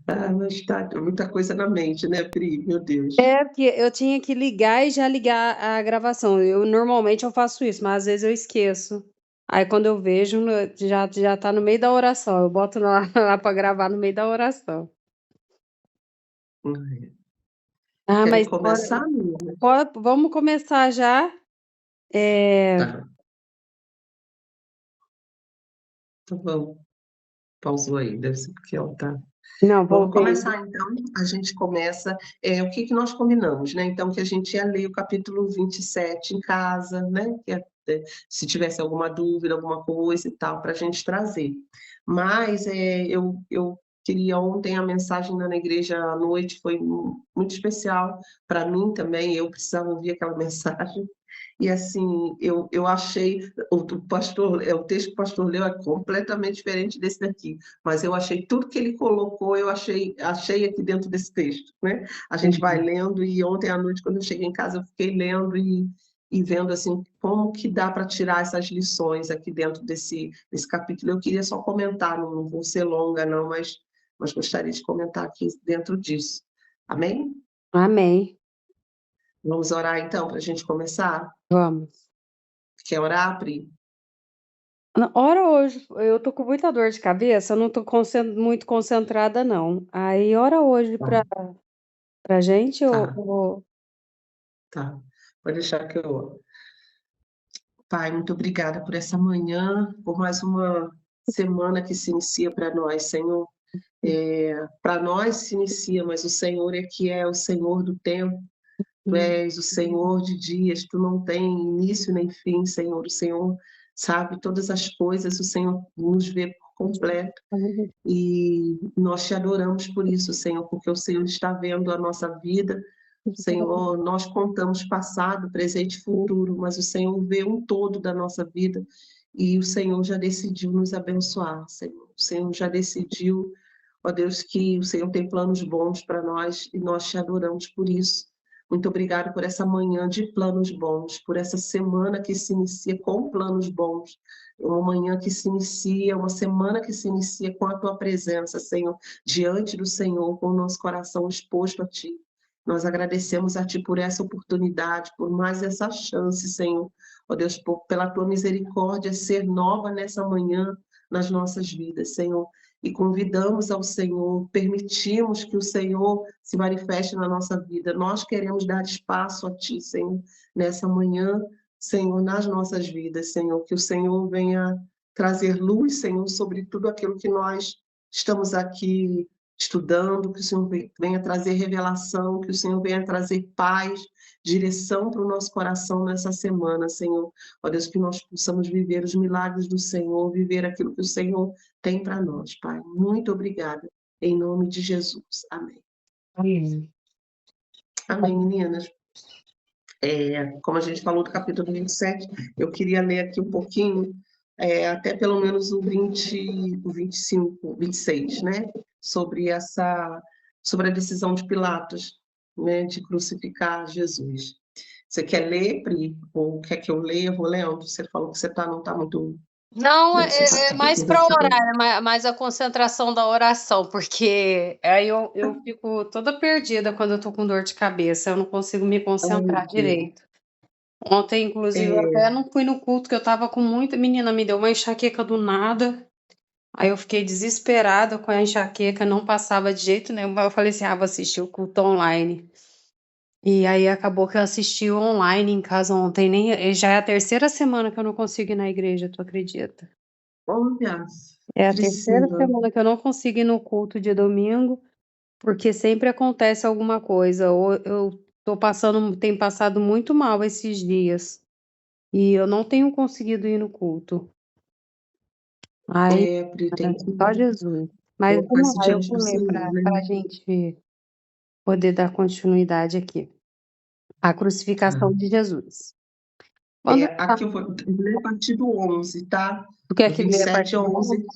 Ah, mas tá muita coisa na mente, né, Pri? Meu Deus. É, porque eu tinha que ligar e já ligar a gravação. Normalmente eu faço isso, mas às vezes eu esqueço. Aí quando eu vejo, já tá no meio da oração. Eu boto lá, lá para gravar no meio da oração. Ai, Ah, querem mas começar, menina? vamos começar já. É, Tá, então vamos. Pausou aí, deve ser porque ela tá. não, Vamos voltei. começar então. A gente começa. O que que nós combinamos, né? Então, que a gente ia ler o capítulo 27 em casa, né? Se tivesse alguma dúvida, alguma coisa e tal, para a gente trazer. Mas eu queria ontem a mensagem na igreja à noite, foi muito especial para mim também. Eu precisava ouvir aquela mensagem. E assim, eu achei, o texto que o pastor leu é completamente diferente desse daqui, mas eu achei tudo que ele colocou, achei aqui dentro desse texto, né? A gente vai lendo, e ontem à noite, quando eu cheguei em casa, eu fiquei lendo e vendo assim como que dá para tirar essas lições aqui dentro desse capítulo. Eu queria só comentar, não vou ser longa, não, mas gostaria de comentar aqui dentro disso. Amém? Amém. Vamos orar então para a gente começar? Vamos. Quer orar, Pri? Ora hoje, eu tô com muita dor de cabeça, eu não tô muito concentrada, não. Aí, ora hoje Tá, pra gente, tá, tá. Pode deixar que eu. Pai, muito obrigada por essa manhã, por mais uma semana que se inicia para nós, Senhor. Para nós se inicia, mas o Senhor é que é o Senhor do tempo. Tu és o Senhor de dias, tu não tem início nem fim, Senhor. O Senhor sabe todas as coisas, o Senhor nos vê por completo. E nós te adoramos por isso, Senhor, porque o Senhor está vendo a nossa vida. Senhor, nós contamos passado, presente e futuro, mas o Senhor vê um todo da nossa vida e o Senhor já decidiu nos abençoar, Senhor. O Senhor já decidiu, ó Deus, que o Senhor tem planos bons para nós e nós te adoramos por isso. Muito obrigado por essa manhã de planos bons, por essa semana que se inicia com planos bons, uma manhã que se inicia, uma semana que se inicia com a tua presença, Senhor, diante do Senhor, com o nosso coração exposto a ti. Nós agradecemos a Ti por essa oportunidade, por mais essa chance, Senhor. Ó Deus, pela Tua misericórdia ser nova nessa manhã nas nossas vidas, Senhor. E convidamos ao Senhor, permitimos que o Senhor se manifeste na nossa vida. Nós queremos dar espaço a Ti, Senhor, nessa manhã, Senhor, nas nossas vidas, Senhor. Que o Senhor venha trazer luz, Senhor, sobre tudo aquilo que nós estamos aqui estudando, que o Senhor venha trazer revelação, que o Senhor venha trazer paz, direção para o nosso coração nessa semana, Senhor. Ó Deus, que nós possamos viver os milagres do Senhor, viver aquilo que o Senhor tem para nós, Pai. Muito obrigada. Em nome de Jesus. Amém. Amém. Amém, meninas. Como a gente falou do capítulo 27, eu queria ler aqui um pouquinho, até pelo menos o 20, o 25, 26, né? Sobre sobre a decisão de Pilatos, né? De crucificar Jesus. Você quer ler, Pri? Ou quer que eu leia? Eu vou lendo. Você falou que você não está muito. Não, Como é que você está? é Está mais para conversando? orar, é mais a concentração da oração, porque aí eu fico toda perdida quando eu tô com dor de cabeça, eu não consigo me Ai, concentrar Deus. direito. Ontem, inclusive, eu É, até não fui no culto, que eu tava com muita. Menina, me deu uma enxaqueca do nada. Aí eu fiquei desesperada com a enxaqueca, não passava de jeito nenhum. Aí eu falei assim: ah, vou assistir o culto online. E aí acabou que eu assisti online em casa ontem. Já é a terceira semana que eu não consigo ir na igreja, tu acredita? olha, É a terceira Priscila. semana que eu não consigo ir no culto de domingo, porque sempre acontece alguma coisa. Ou eu tenho passado muito mal esses dias. E eu não tenho conseguido ir no culto. Ai, Pri, tem que só Jesus. Mas colocar vamos isso lá, eu diante vou do ler Senhor, para né? a gente poder dar continuidade aqui. A crucificação Tá. de Jesus. Quando Aqui eu vou ler a partir do 11, tá? tu quer Do que leia a 27 partir ao do 11 11?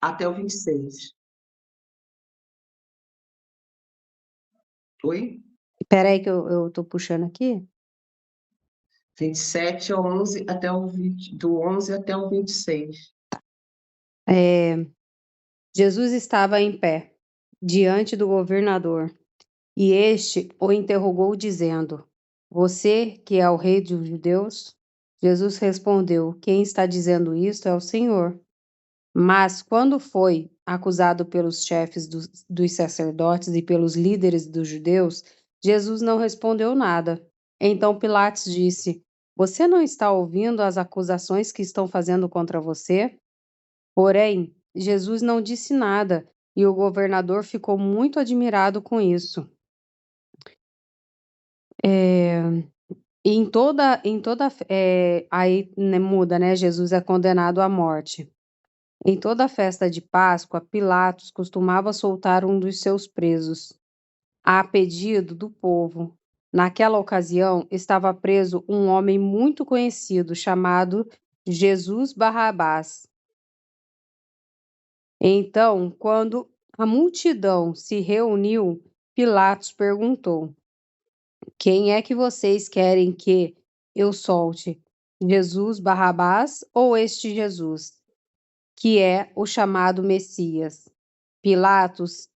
até o 26. Oi? Espera aí que eu tô puxando aqui. 27 ao 11 até o 20, do 11 até o 26. Jesus estava em pé, diante do governador, e este o interrogou, dizendo: Você que é o rei dos judeus? Jesus respondeu: Quem está dizendo isto é o Senhor. Mas quando foi acusado pelos chefes dos sacerdotes e pelos líderes dos judeus, Jesus não respondeu nada. Então Pilatos disse: Você não está ouvindo as acusações que estão fazendo contra você? Porém, Jesus não disse nada, e o governador ficou muito admirado com isso. E aí, né, muda, né? Jesus é condenado à morte. Em toda a festa de Páscoa, Pilatos costumava soltar um dos seus presos, a pedido do povo. Naquela ocasião, estava preso um homem muito conhecido chamado Jesus Barrabás. Então, quando a multidão se reuniu, Pilatos perguntou: Quem é que vocês querem que eu solte? Jesus Barrabás ou este Jesus, que é o chamado Messias? Pilatos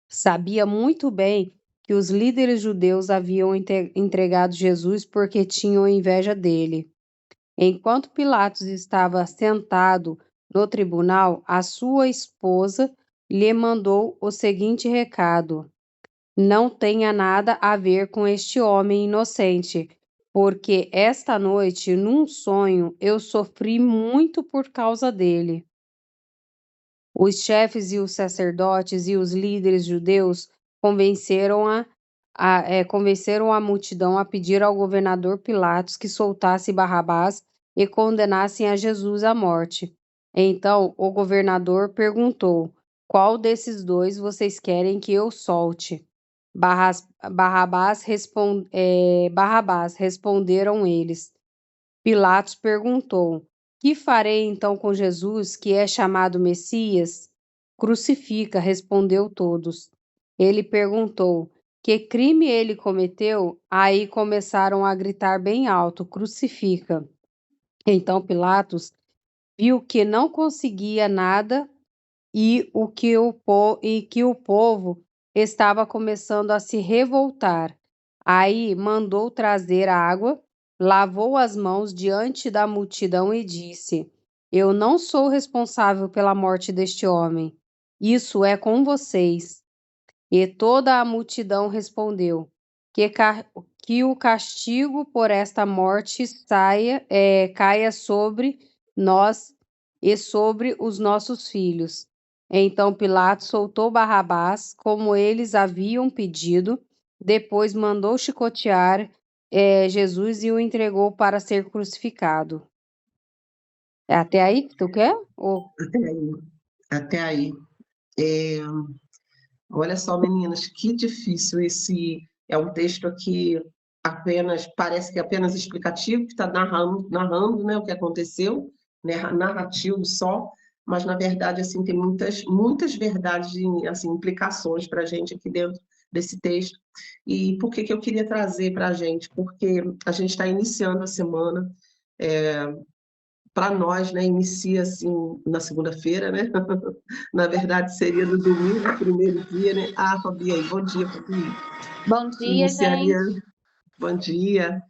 sabia muito bem que os líderes judeus haviam entregado Jesus porque tinham inveja dele. Enquanto Pilatos estava sentado no tribunal, a sua esposa lhe mandou o seguinte recado: Não tenha nada a ver com este homem inocente, porque esta noite, num sonho, eu sofri muito por causa dele. Os chefes e os sacerdotes e os líderes judeus convenceram a multidão a pedir ao governador Pilatos que soltasse Barrabás e condenassem a Jesus à morte. Então o governador perguntou: Qual desses dois vocês querem que eu solte? Barrabás, responderam eles. Pilatos perguntou: Que farei então com Jesus, que é chamado Messias? Crucifica, respondeu todos. Ele perguntou: Que crime ele cometeu? Aí começaram a gritar bem alto: Crucifica. Então Pilatos viu que não conseguia nada e que o povo estava começando a se revoltar. Aí mandou trazer água, lavou as mãos diante da multidão e disse: Eu não sou responsável pela morte deste homem. Isso é com vocês. E toda a multidão respondeu: Que o castigo por esta morte caia sobre nós e sobre os nossos filhos. Então Pilatos soltou Barrabás, como eles haviam pedido, depois mandou chicotear Jesus e o entregou para ser crucificado. É até aí que tu quer? Até aí. Até aí. É, olha só, meninas, que difícil esse. É um texto aqui apenas, parece que é apenas explicativo, que está narrando, né, o que aconteceu, né, narrativo só, mas na verdade assim tem muitas verdades, assim, implicações para a gente aqui dentro desse texto. E por que que eu queria trazer para a gente? Porque a gente está iniciando a semana. Para nós, né, inicia assim na segunda-feira, né? Na verdade, seria no domingo, o primeiro dia, né? Ah, Fabi aí, bom dia, Fabi. Bom dia, Iniciaria, gente. bom dia.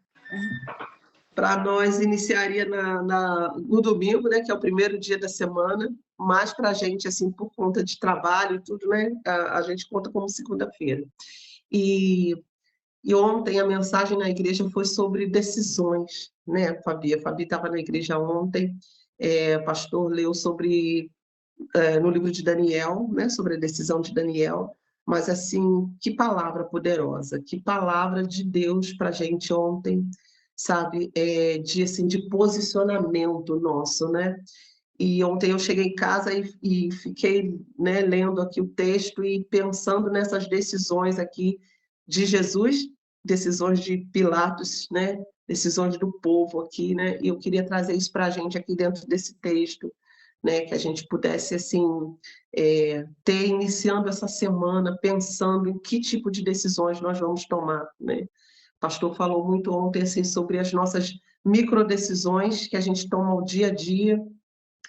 Para nós, iniciaria no domingo, né? Que é o primeiro dia da semana, mas para a gente, assim, por conta de trabalho e tudo, né? A gente conta como segunda-feira. E, e ontem a mensagem na igreja foi sobre decisões, né, Fabi? A Fabi estava na igreja ontem, o pastor leu sobre no livro de Daniel, né, sobre a decisão de Daniel, mas assim, que palavra poderosa, que palavra de Deus para a gente ontem, sabe, de posicionamento nosso, né? E ontem eu cheguei em casa e fiquei, né, lendo aqui o texto e pensando nessas decisões aqui de Jesus, decisões de Pilatos, né, decisões do povo aqui, né? E eu queria trazer isso para a gente aqui dentro desse texto, né, que a gente pudesse assim ter iniciando essa semana pensando em que tipo de decisões nós vamos tomar, né? O pastor falou muito ontem assim sobre as nossas microdecisões que a gente toma ao dia a dia,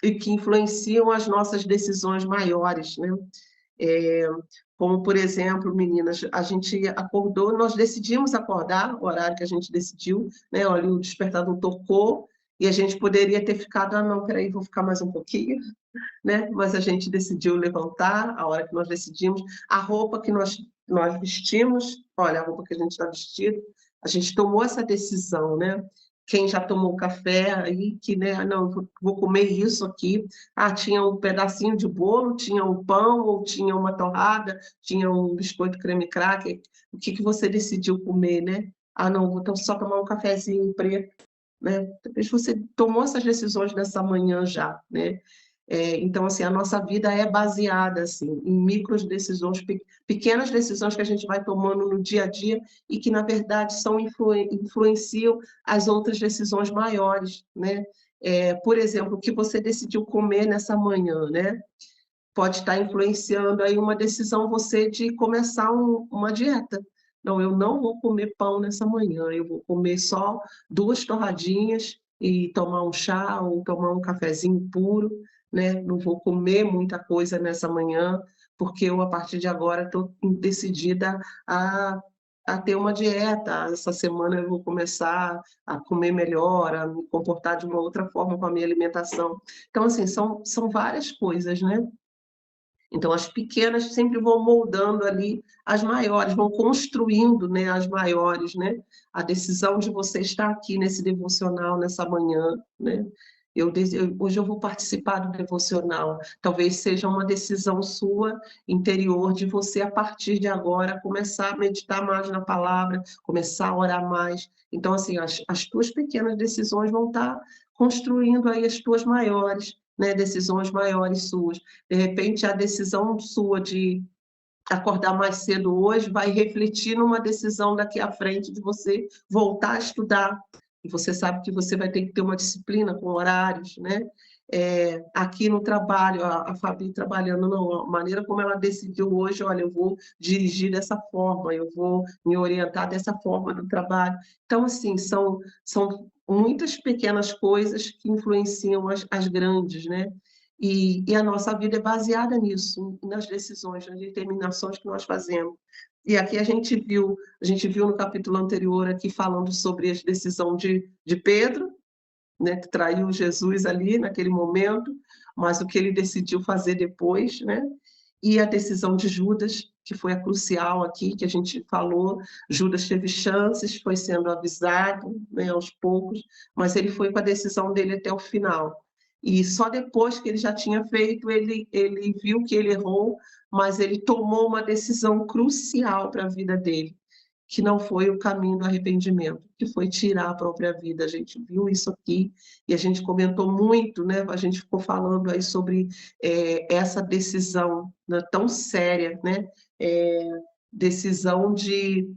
e que influenciam as nossas decisões maiores, né? Como, por exemplo, meninas, a gente acordou, nós decidimos acordar, o horário que a gente decidiu, né? Olha, o despertador tocou e a gente poderia ter ficado, não, peraí, vou ficar mais um pouquinho, né? Mas a gente decidiu levantar a hora que nós decidimos, a roupa que nós vestimos, olha, a roupa que a gente está vestido, a gente tomou essa decisão, né? Quem já tomou café aí, que, né, não, vou comer isso aqui. Tinha um pedacinho de bolo, tinha um pão, ou tinha uma torrada, tinha um biscoito creme cracker. O que que você decidiu comer, né? Não, vou só tomar um cafezinho preto, né? Talvez você tomou essas decisões nessa manhã já, né? Então, assim, a nossa vida é baseada assim, em micros decisões, pequenas decisões que a gente vai tomando no dia a dia e que, na verdade, influenciam as outras decisões maiores, né? Por exemplo, o que você decidiu comer nessa manhã, né? Pode estar influenciando aí uma decisão você de começar uma dieta. Não, eu não vou comer pão nessa manhã, eu vou comer só 2 torradinhas e tomar um chá ou tomar um cafezinho puro, né? Não vou comer muita coisa nessa manhã, porque eu, a partir de agora, estou decidida a ter uma dieta. Essa semana eu vou começar a comer melhor, a me comportar de uma outra forma com a minha alimentação. Então, assim, são várias coisas, né? Então, as pequenas sempre vão moldando ali as maiores, vão construindo, né, as maiores, né? A decisão de você estar aqui nesse devocional nessa manhã, né? Hoje eu vou participar do devocional. Talvez seja uma decisão sua interior de você, a partir de agora, começar a meditar mais na palavra, começar a orar mais. Então, assim, as tuas pequenas decisões vão estar construindo aí as tuas maiores, né? Decisões maiores suas. De repente, a decisão sua de acordar mais cedo hoje vai refletir numa decisão daqui à frente de você voltar a estudar. E você sabe que você vai ter que ter uma disciplina com horários, né? Aqui no trabalho, a Fabi trabalhando, não, a maneira como ela decidiu hoje, olha, eu vou dirigir dessa forma, eu vou me orientar dessa forma no trabalho. Então, assim, são muitas pequenas coisas que influenciam as grandes, né? E a nossa vida é baseada nisso, nas decisões, nas determinações que nós fazemos. E aqui a gente viu no capítulo anterior aqui falando sobre a decisão de Pedro, né, que traiu Jesus ali naquele momento, mas o que ele decidiu fazer depois, né? E a decisão de Judas, que foi a crucial aqui, que a gente falou. Judas teve chances, foi sendo avisado, né, aos poucos, mas ele foi com a decisão dele até o final. E só depois que ele já tinha feito, ele viu que ele errou, mas ele tomou uma decisão crucial para a vida dele, que não foi o caminho do arrependimento, que foi tirar a própria vida. A gente viu isso aqui e a gente comentou muito, né? A gente ficou falando aí sobre essa decisão, né, tão séria, né? Decisão de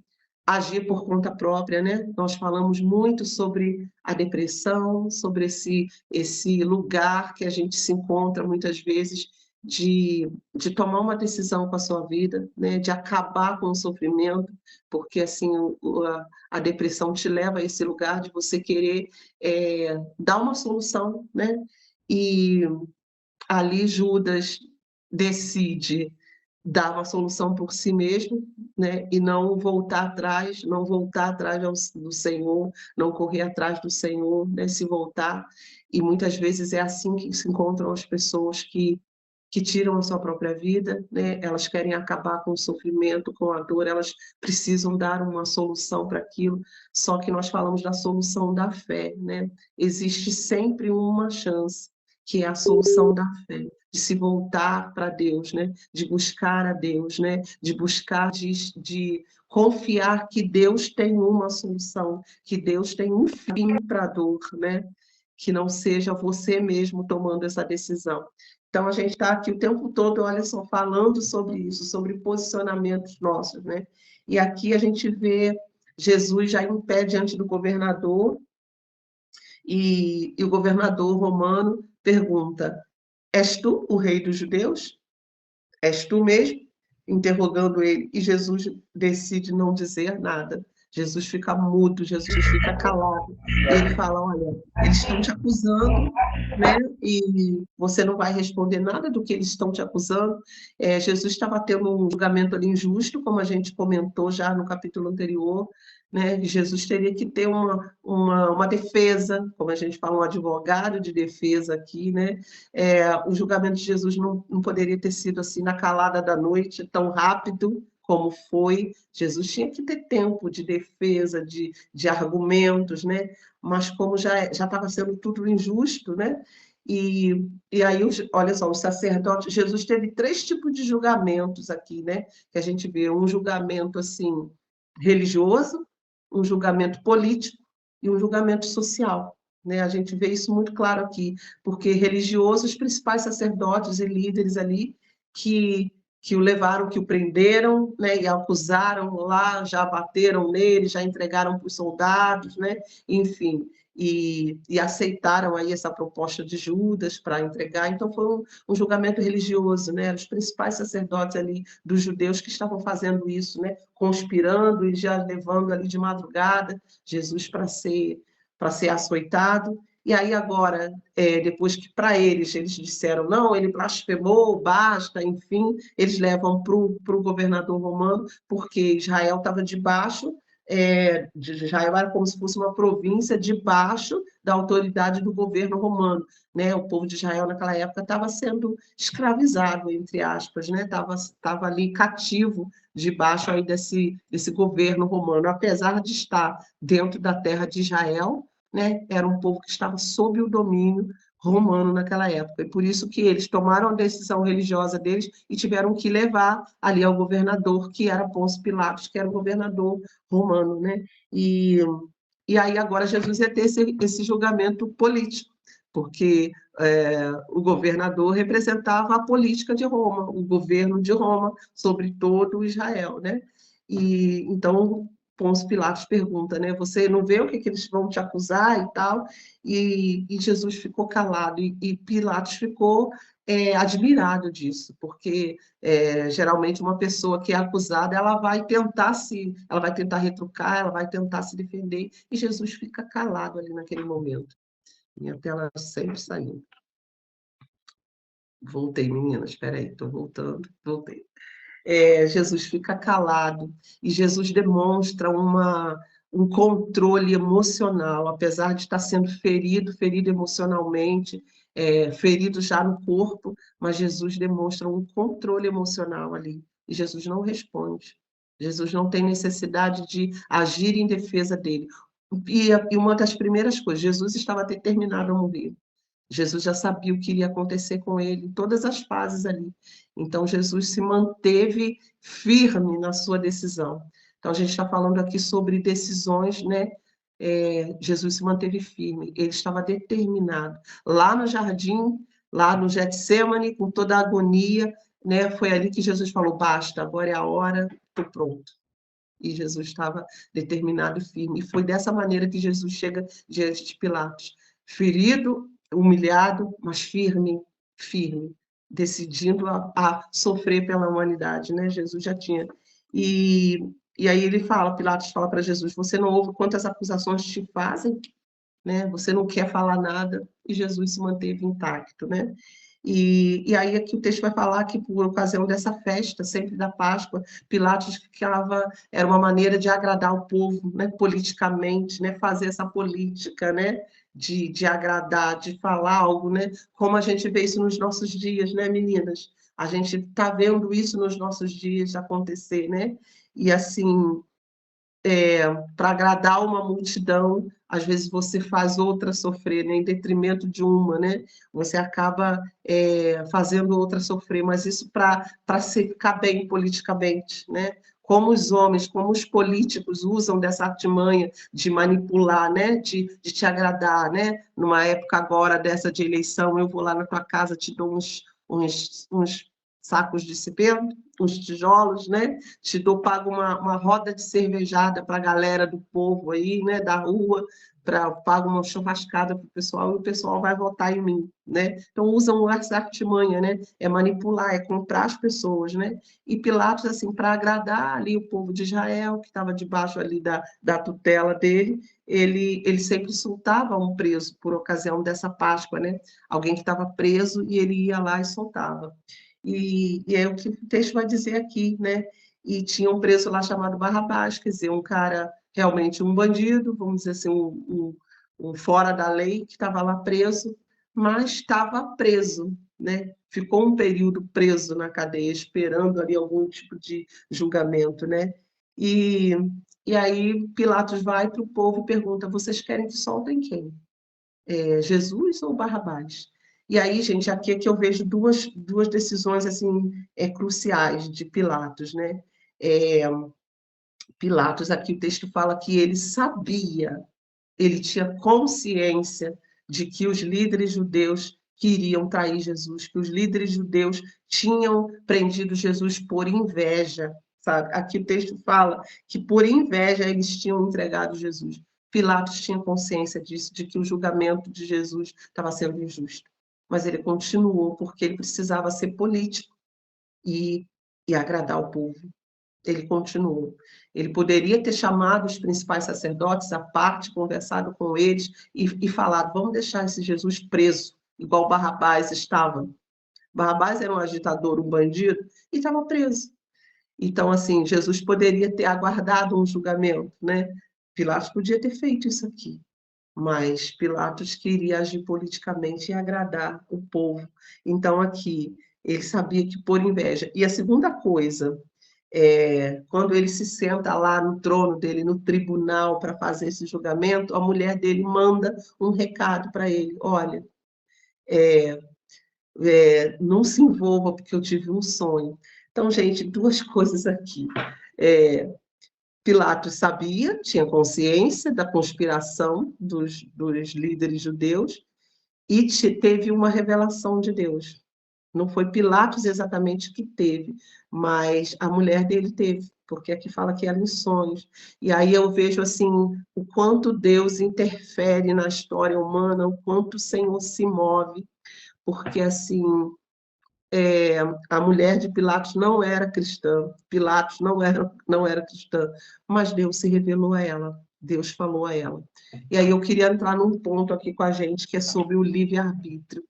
agir por conta própria, né? Nós falamos muito sobre a depressão, sobre esse lugar que a gente se encontra muitas vezes de tomar uma decisão com a sua vida, né? De acabar com o sofrimento, porque assim a depressão te leva a esse lugar de você querer dar uma solução, né? E ali Judas decide dar uma solução por si mesmo, né? E não voltar atrás, do Senhor, não correr atrás do Senhor, né? Se voltar. E muitas vezes é assim que se encontram as pessoas que tiram a sua própria vida, né? Elas querem acabar com o sofrimento, com a dor, elas precisam dar uma solução para aquilo, só que nós falamos da solução da fé, né? Existe sempre uma chance, que é a solução da fé, de se voltar para Deus, né? De buscar a Deus, né? De buscar, de confiar que Deus tem uma solução, que Deus tem um fim para a dor, né? Que não seja você mesmo tomando essa decisão. Então, a gente está aqui o tempo todo, olha só, falando sobre isso, sobre posicionamentos nossos, né? E aqui a gente vê Jesus já em pé diante do governador, e o governador romano pergunta: És tu o rei dos judeus? És tu mesmo? Interrogando ele, e Jesus decide não dizer nada, Jesus fica mudo, Jesus fica calado. E ele fala: olha, eles estão te acusando, né? E você não vai responder nada do que eles estão te acusando. Jesus estava tendo um julgamento ali injusto, como a gente comentou já no capítulo anterior, né? E Jesus teria que ter uma defesa, como a gente fala, um advogado de defesa aqui, né? O julgamento de Jesus não poderia ter sido assim na calada da noite, tão rápido como foi. Jesus tinha que ter tempo de defesa, de argumentos, né? Mas como já estava sendo tudo injusto, né? E aí, olha só, o sacerdote, Jesus teve 3 tipos de julgamentos aqui, né? Que a gente vê um julgamento assim religioso, um julgamento político e um julgamento social, né? A gente vê isso muito claro aqui, porque religiosos, os principais sacerdotes e líderes ali que o levaram, que o prenderam, né, e acusaram lá, já bateram nele, já entregaram para os soldados, né, enfim, e aceitaram aí essa proposta de Judas para entregar. Então foi um julgamento religioso, né, os principais sacerdotes ali dos judeus que estavam fazendo isso, né, conspirando e já levando ali de madrugada Jesus para ser açoitado. E aí agora, depois que para eles disseram, não, ele blasfemou, basta, enfim, eles levam para o governador romano, porque Israel estava debaixo, Israel era como se fosse uma província debaixo da autoridade do governo romano, né? O povo de Israel naquela época estava sendo escravizado, entre aspas, né? Estava ali cativo debaixo aí desse governo romano, apesar de estar dentro da terra de Israel, né? Era um povo que estava sob o domínio romano naquela época. E por isso que eles tomaram a decisão religiosa deles e tiveram que levar ali ao governador, que era Pôncio Pilatos, que era o governador romano, né? E aí agora Jesus ia ter esse julgamento político, porque o governador representava a política de Roma, o governo de Roma sobre todo Israel, né? E então Pôncio Pilatos pergunta, né? Você não vê o que eles vão te acusar e tal? E Jesus ficou calado e Pilatos ficou admirado disso, porque geralmente uma pessoa que é acusada, ela vai tentar retrucar, ela vai tentar se defender, e Jesus fica calado ali naquele momento. Minha tela sempre saindo. Voltei, meninas, espera aí, estou voltando, voltei. Jesus fica calado e Jesus demonstra um controle emocional, apesar de estar sendo ferido emocionalmente, ferido já no corpo, mas Jesus demonstra um controle emocional ali. E Jesus não responde. Jesus não tem necessidade de agir em defesa dele. E uma das primeiras coisas, Jesus estava determinado a morrer. Jesus já sabia o que iria acontecer com ele, em todas as fases ali. Então, Jesus se manteve firme na sua decisão. Então, a gente está falando aqui sobre decisões, né? Jesus se manteve firme, ele estava determinado. Lá no jardim, lá no Getsêmani, com toda a agonia, né? Foi ali que Jesus falou: basta, agora é a hora, estou pronto. E Jesus estava determinado e firme. E foi dessa maneira que Jesus chega diante de Pilatos, ferido, humilhado, mas firme, firme, decidindo a sofrer pela humanidade, né? Jesus já tinha. E aí ele fala, Pilatos fala para Jesus: você não ouve quantas acusações te fazem, né? Você não quer falar nada, e Jesus se manteve intacto, né? E aí aqui o texto vai falar que por ocasião dessa festa, sempre da Páscoa, Pilatos ficava, era uma maneira de agradar o povo, né, politicamente, né, fazer essa política, né, de agradar, de falar algo, né, como a gente vê isso nos nossos dias, né, meninas? A gente está vendo isso nos nossos dias acontecer, né? E assim, para agradar uma multidão, às vezes você faz outra sofrer, né, em detrimento de uma, né? Você acaba fazendo outra sofrer, mas isso para ficar bem politicamente, né? Como os homens, como os políticos usam dessa artimanha de manipular, né? De te agradar, né? Numa época agora dessa de eleição, eu vou lá na tua casa, te dou uns sacos de cimento, uns tijolos, né? Te dou, pago uma roda de cervejada para a galera do povo aí, né? Da rua, pago uma churrascada para o pessoal e o pessoal vai votar em mim, né? Então usam essa artimanha, né? É manipular, é comprar as pessoas, né? E Pilatos, assim, para agradar ali o povo de Israel, que estava debaixo ali da tutela dele, ele sempre soltava um preso por ocasião dessa Páscoa, né? Alguém que estava preso e ele ia lá e soltava. E é o que o texto vai dizer aqui, né? E tinha um preso lá chamado Barrabás, quer dizer, um cara realmente um bandido, vamos dizer assim, um fora da lei, que estava lá preso, mas estava preso, né? Ficou um período preso na cadeia, esperando ali algum tipo de julgamento, né? E, e aí Pilatos vai para o povo e pergunta: vocês querem que soltem quem? Jesus ou Barrabás? E aí, gente, aqui é que eu vejo duas decisões assim cruciais de Pilatos, né? É, Pilatos, aqui o texto fala que ele sabia, ele tinha consciência de que os líderes judeus queriam trair Jesus, que os líderes judeus tinham prendido Jesus por inveja, sabe? Aqui o texto fala que por inveja eles tinham entregado Jesus. Pilatos tinha consciência disso, de que o julgamento de Jesus estava sendo injusto. Mas ele continuou porque ele precisava ser político e, e agradar o povo. Ele continuou. Ele poderia ter chamado os principais sacerdotes à parte, conversado com eles e falado: vamos deixar esse Jesus preso, igual Barrabás estava. Barrabás era um agitador, um bandido, e estava preso. Então, assim, Jesus poderia ter aguardado um julgamento, né? Pilatos podia ter feito isso aqui, mas Pilatos queria agir politicamente e agradar o povo. Então, aqui, ele sabia que por inveja. E a segunda coisa, quando ele se senta lá no trono dele, no tribunal, para fazer esse julgamento, a mulher dele manda um recado para ele: olha, não se envolva, porque eu tive um sonho. Então, gente, duas coisas aqui. Pilatos sabia, tinha consciência da conspiração dos líderes judeus e teve uma revelação de Deus. Não foi Pilatos exatamente que teve, mas a mulher dele teve, porque aqui fala que era em sonhos. E aí eu vejo assim o quanto Deus interfere na história humana, o quanto o Senhor se move, porque assim a mulher de Pilatos não era cristã, Pilatos não era cristã, mas Deus se revelou a ela, Deus falou a ela. E aí eu queria entrar num ponto aqui com a gente que é sobre o livre-arbítrio.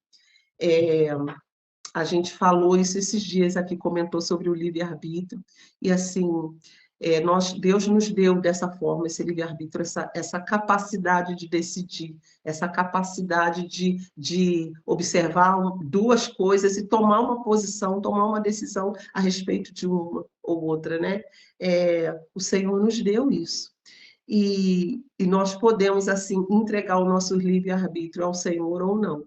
A gente falou isso esses dias aqui, comentou sobre o livre-arbítrio, e assim, Deus nos deu dessa forma esse livre-arbítrio, essa capacidade de decidir, essa capacidade de observar duas coisas e tomar uma posição, tomar uma decisão a respeito de uma ou outra, né? O Senhor nos deu isso. E nós podemos, assim, entregar o nosso livre-arbítrio ao Senhor ou não.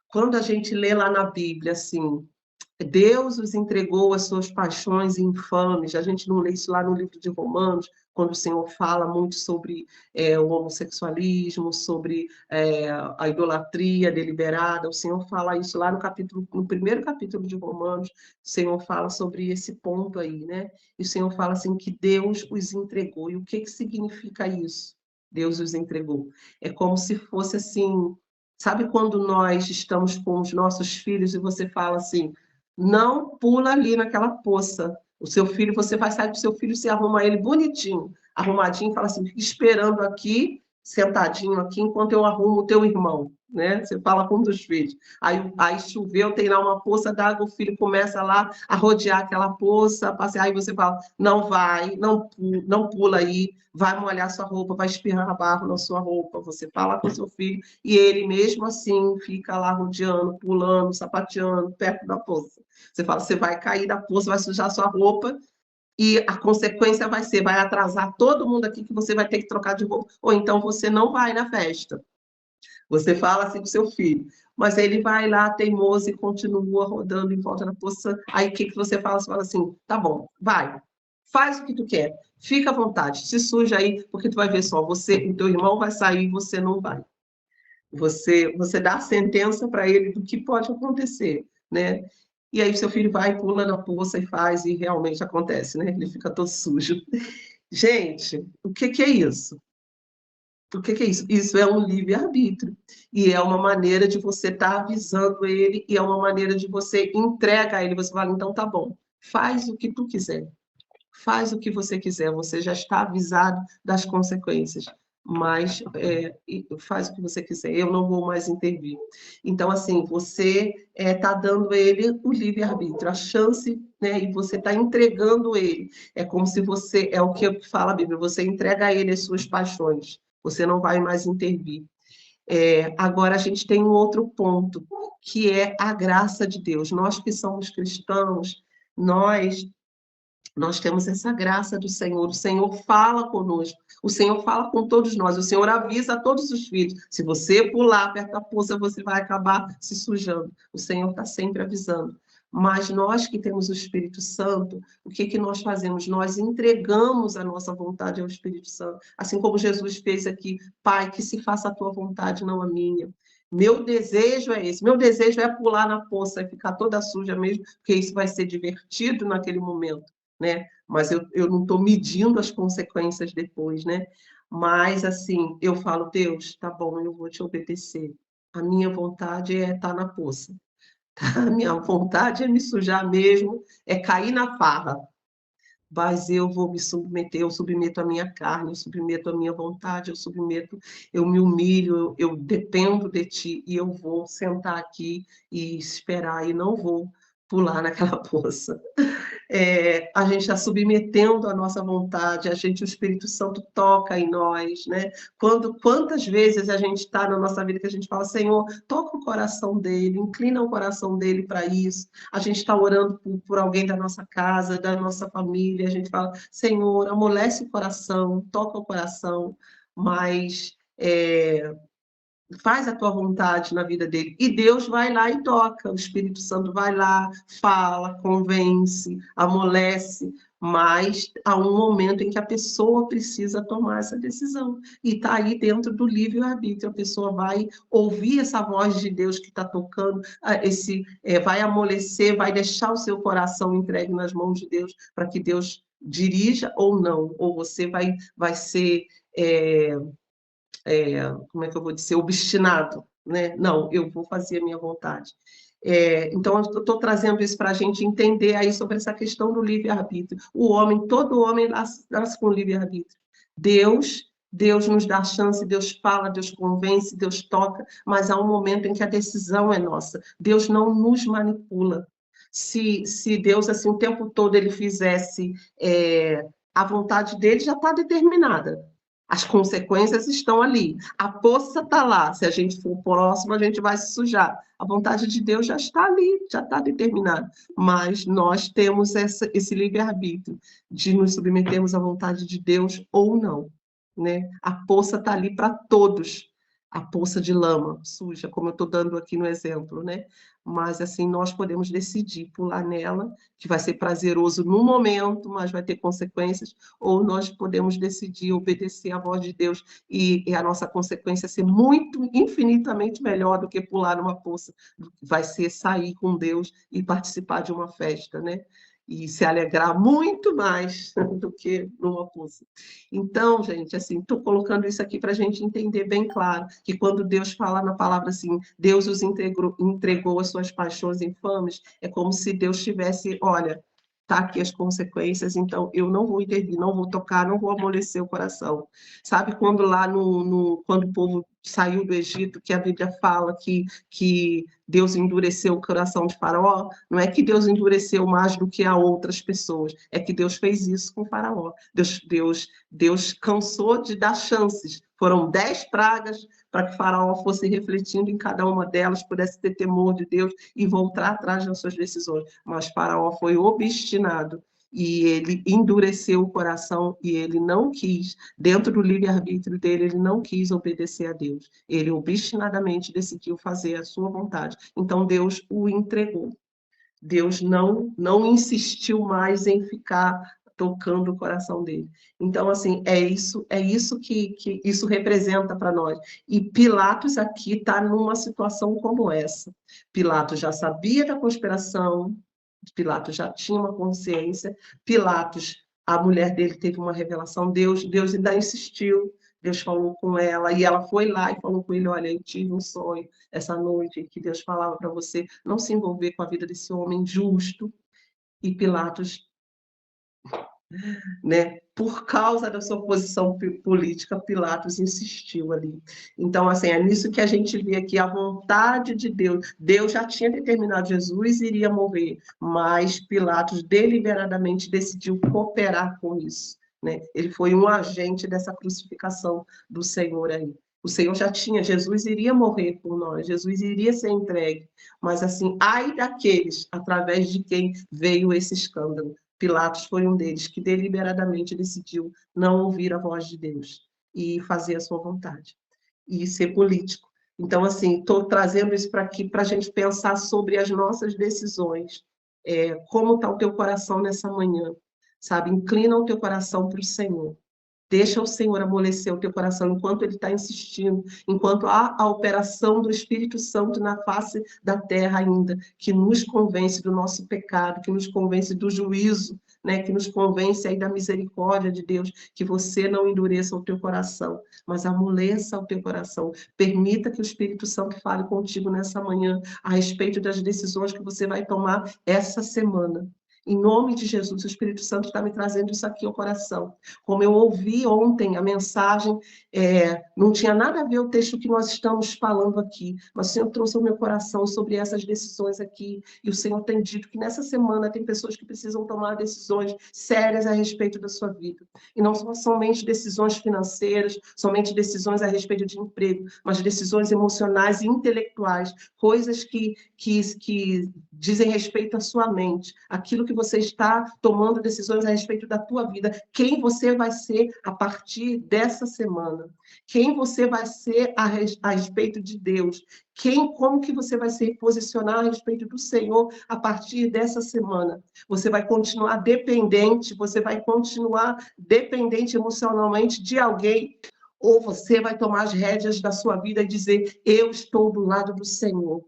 Quando a gente lê lá na Bíblia, assim, Deus os entregou às suas paixões infames. A gente não lê isso lá no livro de Romanos, quando o Senhor fala muito sobre o homossexualismo, sobre a idolatria deliberada. O Senhor fala isso lá no primeiro capítulo de Romanos. O Senhor fala sobre esse ponto aí, né? E o Senhor fala assim que Deus os entregou. E o que significa isso? Deus os entregou. É como se fosse assim, sabe quando nós estamos com os nossos filhos e você fala assim: não pula ali naquela poça. O seu filho, você vai sair com o seu filho, você arruma ele bonitinho, arrumadinho, e fala assim: fica esperando aqui, sentadinho aqui, enquanto eu arrumo o teu irmão, né? Você fala com um dos filhos. Aí choveu, tem lá uma poça d'água, o filho começa lá a rodear aquela poça, passear, aí você fala: não vai, não pula aí, vai molhar sua roupa, vai espirrar barro na sua roupa. Você fala com o seu filho, e ele mesmo assim fica lá rodeando, pulando, sapateando, perto da poça. Você fala: você vai cair da poça, vai sujar sua roupa, e a consequência vai atrasar todo mundo aqui, que você vai ter que trocar de roupa, ou então você não vai na festa. Você fala assim com seu filho, mas ele vai lá teimoso e continua rodando em volta da poça. Aí o que você fala? Você fala assim: tá bom, vai, faz o que tu quer, fica à vontade, se suja aí, porque tu vai ver só, o teu irmão vai sair e você não vai. Você dá a sentença para ele do que pode acontecer, né? E aí seu filho vai, pula na poça e faz, e realmente acontece, né? Ele fica todo sujo. Gente, o que é isso? O que é isso? Isso é um livre-arbítrio. E é uma maneira de você estar avisando ele, e é uma maneira de você entregar a ele. Você fala, então tá bom, faz o que tu quiser. Faz o que você quiser, você já está avisado das consequências, mas faz o que você quiser, eu não vou mais intervir. Então, assim, você está dando a ele o livre-arbítrio, a chance, né, e você está entregando ele. É como se você, é o que fala a Bíblia, você entrega a ele as suas paixões, você não vai mais intervir. Agora, a gente tem um outro ponto, que é a graça de Deus. Nós que somos cristãos, nós temos essa graça do Senhor, o Senhor fala conosco, o Senhor fala com todos nós, o Senhor avisa a todos os filhos, se você pular perto da poça, você vai acabar se sujando, o Senhor está sempre avisando. Mas nós que temos o Espírito Santo, o que que nós fazemos? Nós entregamos a nossa vontade ao Espírito Santo, assim como Jesus fez aqui, Pai, que se faça a tua vontade, não a minha. Meu desejo é esse, meu desejo é pular na poça e ficar toda suja mesmo, porque isso vai ser divertido naquele momento, né? Mas eu não estou medindo as consequências depois, né? Mas, assim, eu falo, Deus, tá bom, eu vou te obedecer. A minha vontade é estar na poça. A minha vontade é me sujar mesmo, é cair na farra. Mas eu vou me submeter, eu submeto a minha carne, eu submeto a minha vontade, eu me humilho, eu dependo de ti e eu vou sentar aqui e esperar e não vou pular naquela poça. A gente está submetendo a nossa vontade, o Espírito Santo toca em nós, né? Quantas vezes a gente está na nossa vida que a gente fala, Senhor, toca o coração dele, inclina o coração dele para isso. A gente está orando por alguém da nossa casa, da nossa família, a gente fala, Senhor, amolece o coração, toca o coração, mas faz a tua vontade na vida dele. E Deus vai lá e toca, o Espírito Santo vai lá, fala, convence, amolece, mas há um momento em que a pessoa precisa tomar essa decisão. E está aí dentro do livre-arbítrio. A pessoa vai ouvir essa voz de Deus que está tocando, vai amolecer, vai deixar o seu coração entregue nas mãos de Deus, para que Deus dirija ou não, ou você vai ser como é que eu vou dizer, obstinado, né? Não, eu vou fazer a minha vontade. Então, eu estou trazendo isso para a gente entender aí sobre essa questão do livre-arbítrio. Todo homem nasce com livre-arbítrio. Deus nos dá chance, Deus fala, Deus convence, Deus toca, mas há um momento em que a decisão é nossa. Deus não nos manipula. Se Deus, assim, o tempo todo ele fizesse a vontade dele, já está determinada. As consequências estão ali. A poça está lá. Se a gente for próximo, a gente vai se sujar. A vontade de Deus já está ali, já está determinada. Mas nós temos esse livre-arbítrio de nos submetermos à vontade de Deus ou não, né? A poça está ali para todos. A poça de lama suja, como eu estou dando aqui no exemplo, né? Mas, assim, nós podemos decidir pular nela, que vai ser prazeroso no momento, mas vai ter consequências, ou nós podemos decidir obedecer à voz de Deus e a nossa consequência ser muito, infinitamente melhor do que pular numa poça. Vai ser sair com Deus e participar de uma festa, né? E se alegrar muito mais do que numa poça. Então, gente, assim, estou colocando isso aqui para a gente entender bem claro que quando Deus fala na palavra assim, Deus os entregou as suas paixões infames, é como se Deus tivesse, olha, tá aqui as consequências, então eu não vou intervir, não vou tocar, não vou amolecer o coração. Sabe quando lá quando o povo saiu do Egito, que a Bíblia fala que Deus endureceu o coração de Faraó? Não é que Deus endureceu mais do que a outras pessoas, é que Deus fez isso com Faraó. Deus cansou de dar chances. Foram 10 pragas para que Faraó fosse refletindo em cada uma delas, pudesse ter temor de Deus e voltar atrás das suas decisões. Mas Faraó foi obstinado e ele endureceu o coração e ele não quis, dentro do livre-arbítrio dele, ele não quis obedecer a Deus. Ele obstinadamente decidiu fazer a sua vontade. Então Deus o entregou. Deus não insistiu mais em ficar tocando o coração dele. Então, assim, é isso que isso representa para nós. E Pilatos aqui está numa situação como essa. Pilatos já sabia da conspiração, Pilatos já tinha uma consciência, Pilatos, a mulher dele teve uma revelação, Deus ainda insistiu, Deus falou com ela, e ela foi lá e falou com ele, olha, eu tive um sonho essa noite, que Deus falava para você não se envolver com a vida desse homem justo, e Pilatos, né, por causa da sua posição política, Pilatos insistiu ali. Então, assim, é nisso que a gente vê aqui a vontade de Deus. Deus já tinha determinado que Jesus iria morrer, mas Pilatos deliberadamente decidiu cooperar com isso, né? Ele foi um agente dessa crucificação do Senhor aí. O Senhor já tinha, Jesus iria morrer por nós, Jesus iria ser entregue, mas assim, ai daqueles através de quem veio esse escândalo. Pilatos foi um deles que deliberadamente decidiu não ouvir a voz de Deus e fazer a sua vontade e ser político. Então, assim, estou trazendo isso para aqui para a gente pensar sobre as nossas decisões. Como está o teu coração nessa manhã, sabe? Inclina o teu coração para o Senhor. Deixa o Senhor amolecer o teu coração enquanto Ele está insistindo, enquanto há a operação do Espírito Santo na face da terra ainda, que nos convence do nosso pecado, que nos convence do juízo, né? Que nos convence aí da misericórdia de Deus, que você não endureça o teu coração, mas amoleça o teu coração. Permita que o Espírito Santo fale contigo nessa manhã a respeito das decisões que você vai tomar essa semana. Em nome de Jesus, o Espírito Santo está me trazendo isso aqui ao coração. Como eu ouvi ontem a mensagem, não tinha nada a ver o texto que nós estamos falando aqui, mas o Senhor trouxe ao meu coração sobre essas decisões aqui, e o Senhor tem dito que nessa semana tem pessoas que precisam tomar decisões sérias a respeito da sua vida. E não são somente decisões financeiras, somente decisões a respeito de emprego, mas decisões emocionais e intelectuais, coisas que dizem respeito à sua mente, aquilo que você está tomando decisões a respeito da tua vida, quem você vai ser a partir dessa semana, quem você vai ser a respeito de Deus, como que você vai se posicionar a respeito do Senhor a partir dessa semana. Você vai continuar dependente, emocionalmente de alguém, ou você vai tomar as rédeas da sua vida e dizer, eu estou do lado do Senhor.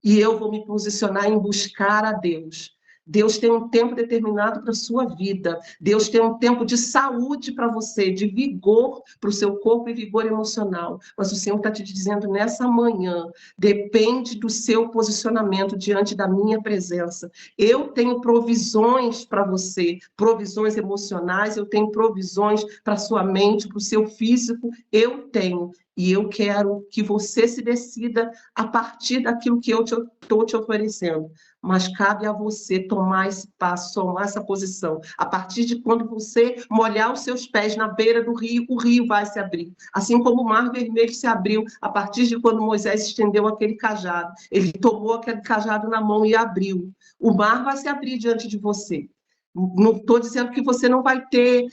E eu vou me posicionar em buscar a Deus. Deus tem um tempo determinado para a sua vida. Deus tem um tempo de saúde para você, de vigor para o seu corpo e vigor emocional. Mas o Senhor está te dizendo nessa manhã, depende do seu posicionamento diante da minha presença. Eu tenho provisões para você, provisões emocionais, eu tenho provisões para a sua mente, para o seu físico, eu tenho. E eu quero que você se decida a partir daquilo que eu estou te oferecendo. Mas cabe a você tomar esse passo, tomar essa posição. A partir de quando você molhar os seus pés na beira do rio, o rio vai se abrir. Assim como o Mar Vermelho se abriu a partir de quando Moisés estendeu aquele cajado. Ele tomou aquele cajado na mão e abriu. O mar vai se abrir diante de você. Não estou dizendo que você não vai ter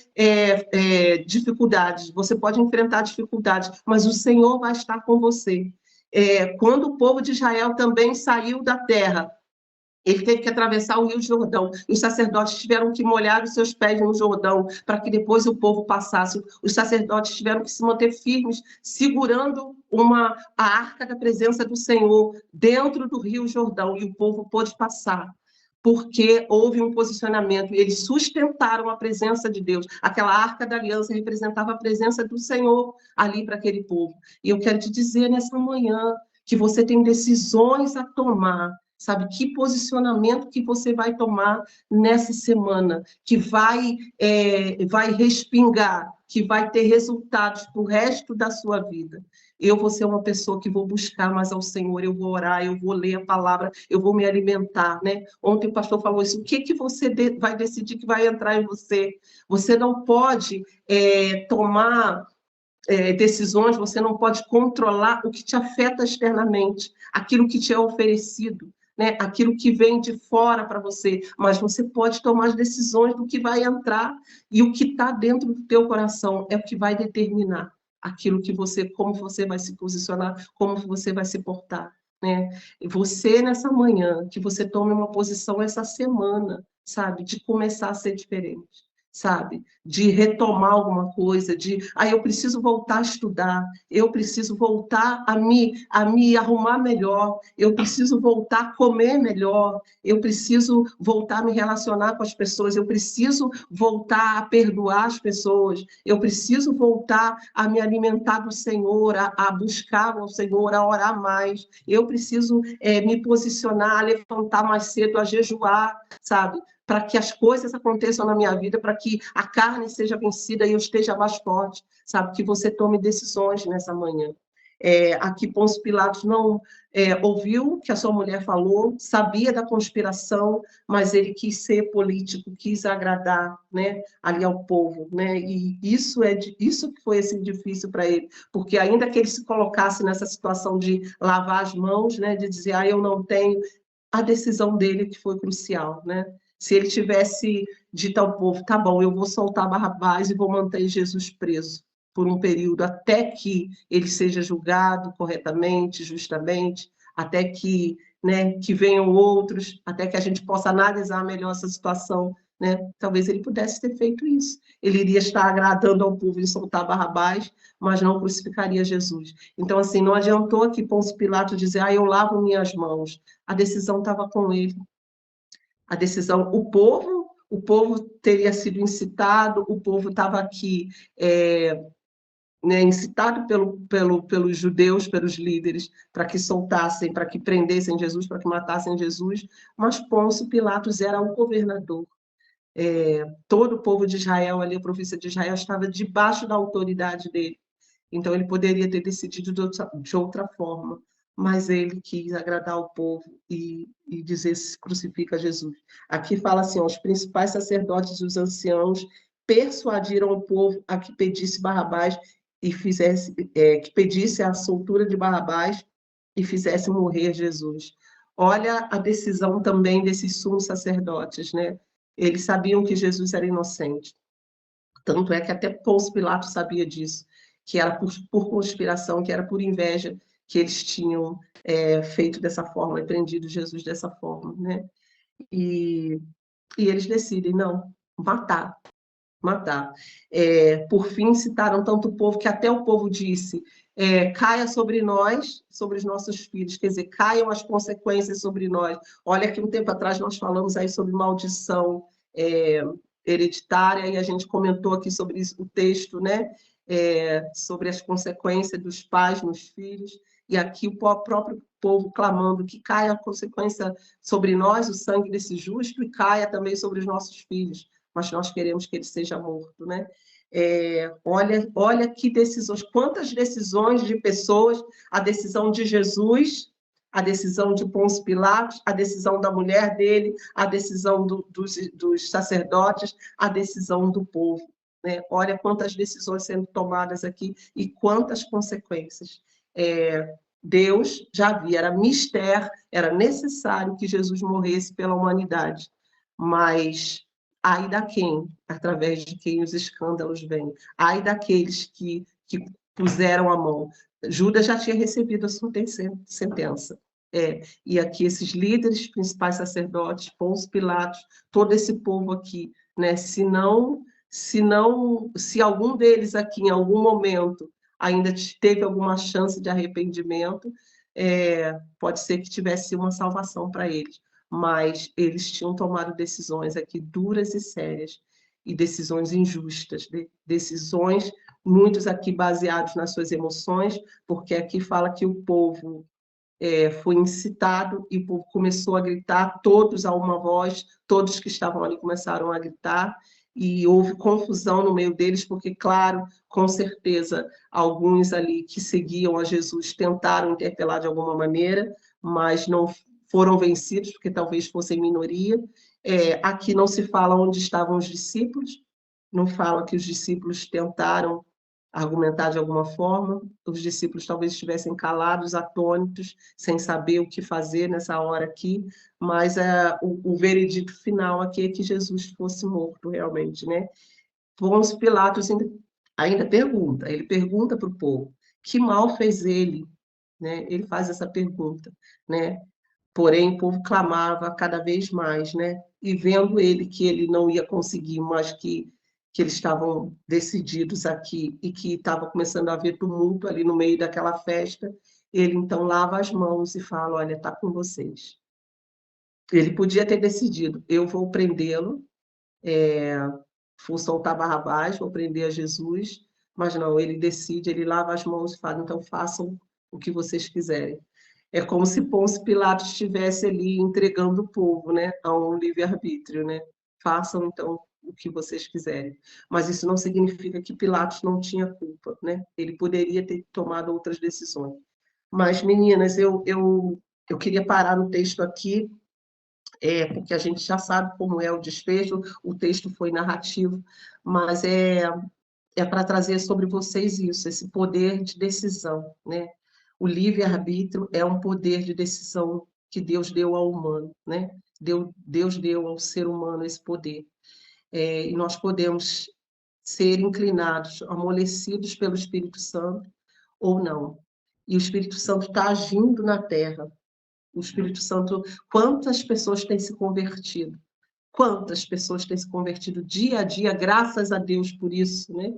dificuldades, você pode enfrentar dificuldades, mas o Senhor vai estar com você. Quando o povo de Israel também saiu da terra, ele teve que atravessar o Rio Jordão, e os sacerdotes tiveram que molhar os seus pés no Jordão, para que depois o povo passasse. Os sacerdotes tiveram que se manter firmes, segurando a arca da presença do Senhor dentro do Rio Jordão, e o povo pôde passar, porque houve um posicionamento, e eles sustentaram a presença de Deus. Aquela arca da aliança representava a presença do Senhor ali para aquele povo. E eu quero te dizer nessa manhã que você tem decisões a tomar, sabe? Que posicionamento que você vai tomar nessa semana, que vai respingar, que vai ter resultados para o resto da sua vida. Eu vou ser uma pessoa que vou buscar mais ao Senhor, eu vou orar, eu vou ler a palavra, eu vou me alimentar, né? Ontem o pastor falou isso, o que você vai decidir que vai entrar em você? Você não pode tomar decisões, você não pode controlar o que te afeta externamente, aquilo que te é oferecido, né? Aquilo que vem de fora para você, mas você pode tomar as decisões do que vai entrar, e o que está dentro do teu coração é o que vai determinar aquilo que como você vai se posicionar, como você vai se portar, né? E você, nessa manhã, que você tome uma posição essa semana, sabe, de começar a ser diferente, sabe? De retomar alguma coisa, eu preciso voltar a estudar, eu preciso voltar a me arrumar melhor, eu preciso voltar a comer melhor, eu preciso voltar a me relacionar com as pessoas, eu preciso voltar a perdoar as pessoas, eu preciso voltar a me alimentar do Senhor, a buscar o Senhor, a orar mais, eu preciso me posicionar, a levantar mais cedo, a jejuar, sabe? Para que as coisas aconteçam na minha vida, para que a carne seja vencida e eu esteja mais forte, sabe? Que você tome decisões nessa manhã. Aqui Pôncio Pilatos não ouviu o que a sua mulher falou, sabia da conspiração, mas ele quis ser político, quis agradar, né, ali ao povo, né? E isso que foi assim difícil para ele, porque ainda que ele se colocasse nessa situação de lavar as mãos, né, de dizer, eu não tenho, a decisão dele que foi crucial, né? Se ele tivesse dito ao povo, tá bom, eu vou soltar Barrabás e vou manter Jesus preso por um período até que ele seja julgado corretamente, justamente, até que, né, que venham outros, até que a gente possa analisar melhor essa situação, né? Talvez ele pudesse ter feito isso. Ele iria estar agradando ao povo em soltar Barrabás, mas não crucificaria Jesus. Então, assim, não adiantou aqui Pôncio Pilatos dizer, eu lavo minhas mãos. A decisão estava com ele. A decisão, o povo teria sido incitado, o povo estava aqui né, incitado pelos judeus, pelos líderes, para que soltassem, para que prendessem Jesus, para que matassem Jesus, mas Pôncio Pilatos era o governador. Todo o povo de Israel, ali, a província de Israel, estava debaixo da autoridade dele. Então, ele poderia ter decidido de outra forma, mas ele quis agradar o povo e dizer se crucifica Jesus. Aqui fala assim, os principais sacerdotes e os anciãos persuadiram o povo a que pedisse Barrabás e que pedisse a soltura de Barrabás e fizesse morrer Jesus. Olha a decisão também desses sumos sacerdotes, né? Eles sabiam que Jesus era inocente. Tanto é que até Pôncio Pilatos sabia disso, que era por conspiração, que era por inveja que eles tinham feito dessa forma, e prendido Jesus dessa forma, né? E eles decidem, não, matar. Por fim, citaram tanto o povo, que até o povo disse, caia sobre nós, sobre os nossos filhos, quer dizer, caiam as consequências sobre nós. Olha que um tempo atrás nós falamos aí sobre maldição hereditária, e a gente comentou aqui sobre isso, o texto, né? Sobre as consequências dos pais nos filhos, e aqui o próprio povo clamando que caia a consequência sobre nós, o sangue desse justo, e caia também sobre os nossos filhos, mas nós queremos que ele seja morto, né? Olha que decisões, quantas decisões de pessoas, a decisão de Jesus, a decisão de Pôncio Pilatos, a decisão da mulher dele, a decisão dos sacerdotes, a decisão do povo, né? Olha quantas decisões sendo tomadas aqui e quantas consequências. Deus já havia, era mistério, era necessário que Jesus morresse pela humanidade, mas ai da quem, através de quem os escândalos vêm, ai daqueles que puseram a mão. Judas já tinha recebido a sua sentença. E aqui esses líderes, principais sacerdotes, Pôncio Pilatos, todo esse povo aqui, né? Se algum deles aqui, em algum momento, ainda teve alguma chance de arrependimento, pode ser que tivesse uma salvação para eles. Mas eles tinham tomado decisões aqui duras e sérias, e decisões injustas, decisões, muitos aqui baseados nas suas emoções, porque aqui fala que o povo foi incitado e o povo começou a gritar, todos a uma voz, todos que estavam ali começaram a gritar, e houve confusão no meio deles, porque, claro, com certeza, alguns ali que seguiam a Jesus tentaram interpelar de alguma maneira, mas não foram vencidos, porque talvez fossem minoria. Aqui não se fala onde estavam os discípulos, não fala que os discípulos tentaram argumentar de alguma forma, os discípulos talvez estivessem calados, atônitos, sem saber o que fazer nessa hora aqui, mas o veredito final aqui é que Jesus fosse morto realmente, né? Pôncio Pilatos ainda pergunta, ele pergunta para o povo, que mal fez ele? Né? Ele faz essa pergunta, né? Porém, o povo clamava cada vez mais, né? E vendo ele que ele não ia conseguir, mas que que eles estavam decididos aqui e que estava começando a haver tumulto ali no meio daquela festa, ele então lava as mãos e fala: olha, está com vocês. Ele podia ter decidido: eu vou prendê-lo, vou soltar Barrabás, vou prender a Jesus, mas não, ele decide, ele lava as mãos e fala: então façam o que vocês quiserem. É como se Pôncio Pilatos estivesse ali entregando o povo, né, a um livre-arbítrio, né? Façam então o que vocês quiserem. Mas isso não significa que Pilatos não tinha culpa, né? Ele poderia ter tomado outras decisões. Mas, meninas, eu queria parar no texto aqui, porque a gente já sabe como é o desfecho, o texto foi narrativo, mas é para trazer sobre vocês isso, esse poder de decisão, né? O livre-arbítrio é um poder de decisão que Deus deu ao humano, né? Deus deu ao ser humano esse poder. E nós podemos ser inclinados, amolecidos pelo Espírito Santo ou não. E o Espírito Santo está agindo na Terra. O Espírito Santo, quantas pessoas têm se convertido? Quantas pessoas têm se convertido dia a dia, graças a Deus por isso, né?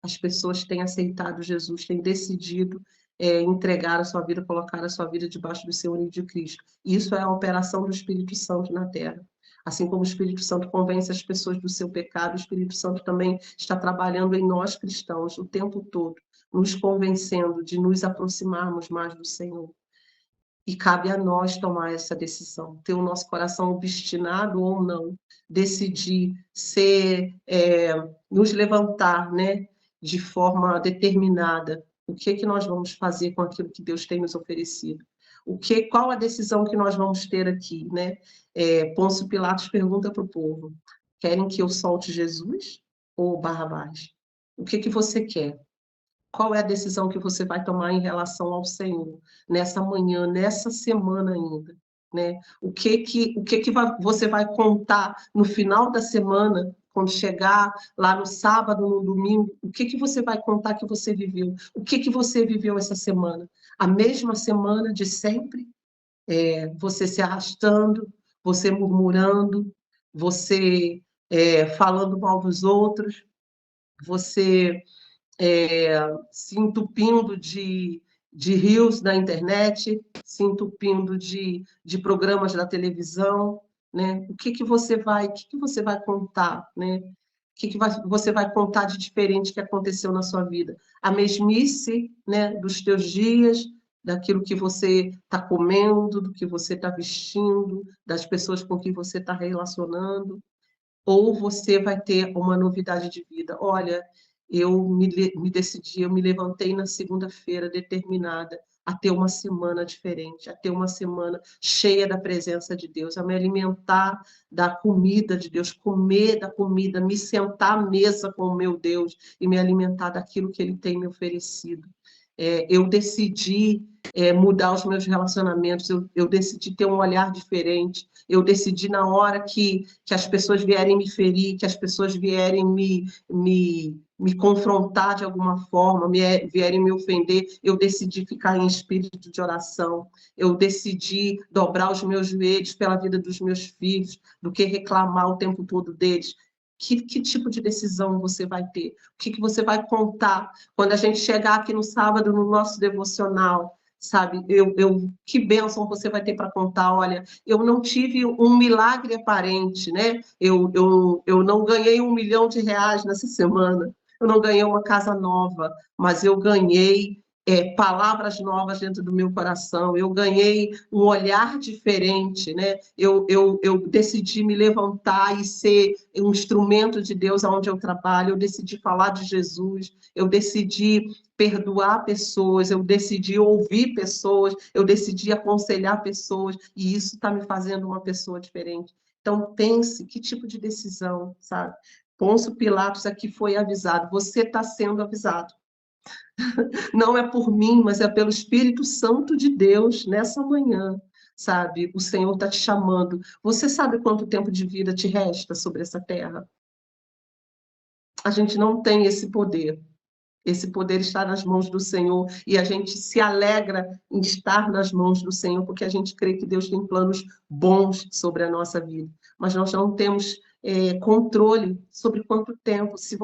As pessoas têm aceitado Jesus, têm decidido entregar a sua vida, colocar a sua vida debaixo do seu unir de Cristo. Isso é a operação do Espírito Santo na Terra. Assim como o Espírito Santo convence as pessoas do seu pecado, o Espírito Santo também está trabalhando em nós cristãos o tempo todo, nos convencendo de nos aproximarmos mais do Senhor. E cabe a nós tomar essa decisão, ter o nosso coração obstinado ou não, decidir nos levantar, né, de forma determinada. O que nós vamos fazer com aquilo que Deus tem nos oferecido? Qual a decisão que nós vamos ter aqui, né? Pôncio Pilatos pergunta para o povo: querem que eu solte Jesus ou Barrabás? O que você quer? Qual é a decisão que você vai tomar em relação ao Senhor nessa manhã, nessa semana ainda, né? Você vai contar no final da semana, quando chegar lá no sábado, no domingo, o que você vai contar que você viveu? O que você viveu essa semana? A mesma semana de sempre? Você se arrastando, você murmurando, você falando mal dos outros, você se entupindo de rios da internet, se entupindo de programas da televisão, né? O que você vai contar, né? Você vai contar de diferente que aconteceu na sua vida? A mesmice, né, dos teus dias, daquilo que você está comendo, do que você está vestindo, das pessoas com que você está relacionando? Ou você vai ter uma novidade de vida? Olha, me decidi, eu me levantei na segunda-feira determinada a ter uma semana diferente, a ter uma semana cheia da presença de Deus, a me alimentar da comida de Deus, comer da comida, me sentar à mesa com o meu Deus e me alimentar daquilo que Ele tem me oferecido. Eu decidi mudar os meus relacionamentos, eu decidi ter um olhar diferente, eu decidi na hora que as pessoas vierem me ferir, que as pessoas vierem me confrontar de alguma forma, vierem me ofender, eu decidi ficar em espírito de oração, eu decidi dobrar os meus joelhos pela vida dos meus filhos, do que reclamar o tempo todo deles. Que tipo de decisão você vai ter? O que você vai contar quando a gente chegar aqui no sábado, no nosso devocional? Sabe, que bênção você vai ter para contar. Olha, eu não tive um milagre aparente, né? Eu não ganhei R$1 milhão nessa semana, eu não ganhei uma casa nova, mas eu ganhei palavras novas dentro do meu coração, eu ganhei um olhar diferente, né? Eu decidi me levantar e ser um instrumento de Deus onde eu trabalho, eu decidi falar de Jesus, eu decidi perdoar pessoas, eu decidi ouvir pessoas, eu decidi aconselhar pessoas, e isso está me fazendo uma pessoa diferente. Então, pense que tipo de decisão, sabe? Pôncio Pilatos aqui foi avisado, você está sendo avisado. Não é por mim, mas é pelo Espírito Santo de Deus nessa manhã, sabe? O Senhor está te chamando. Você sabe quanto tempo de vida te resta sobre essa terra? A gente não tem esse poder. Esse poder está nas mãos do Senhor e a gente se alegra em estar nas mãos do Senhor, porque a gente crê que Deus tem planos bons sobre a nossa vida. Mas nós não temos controle sobre quanto tempo, se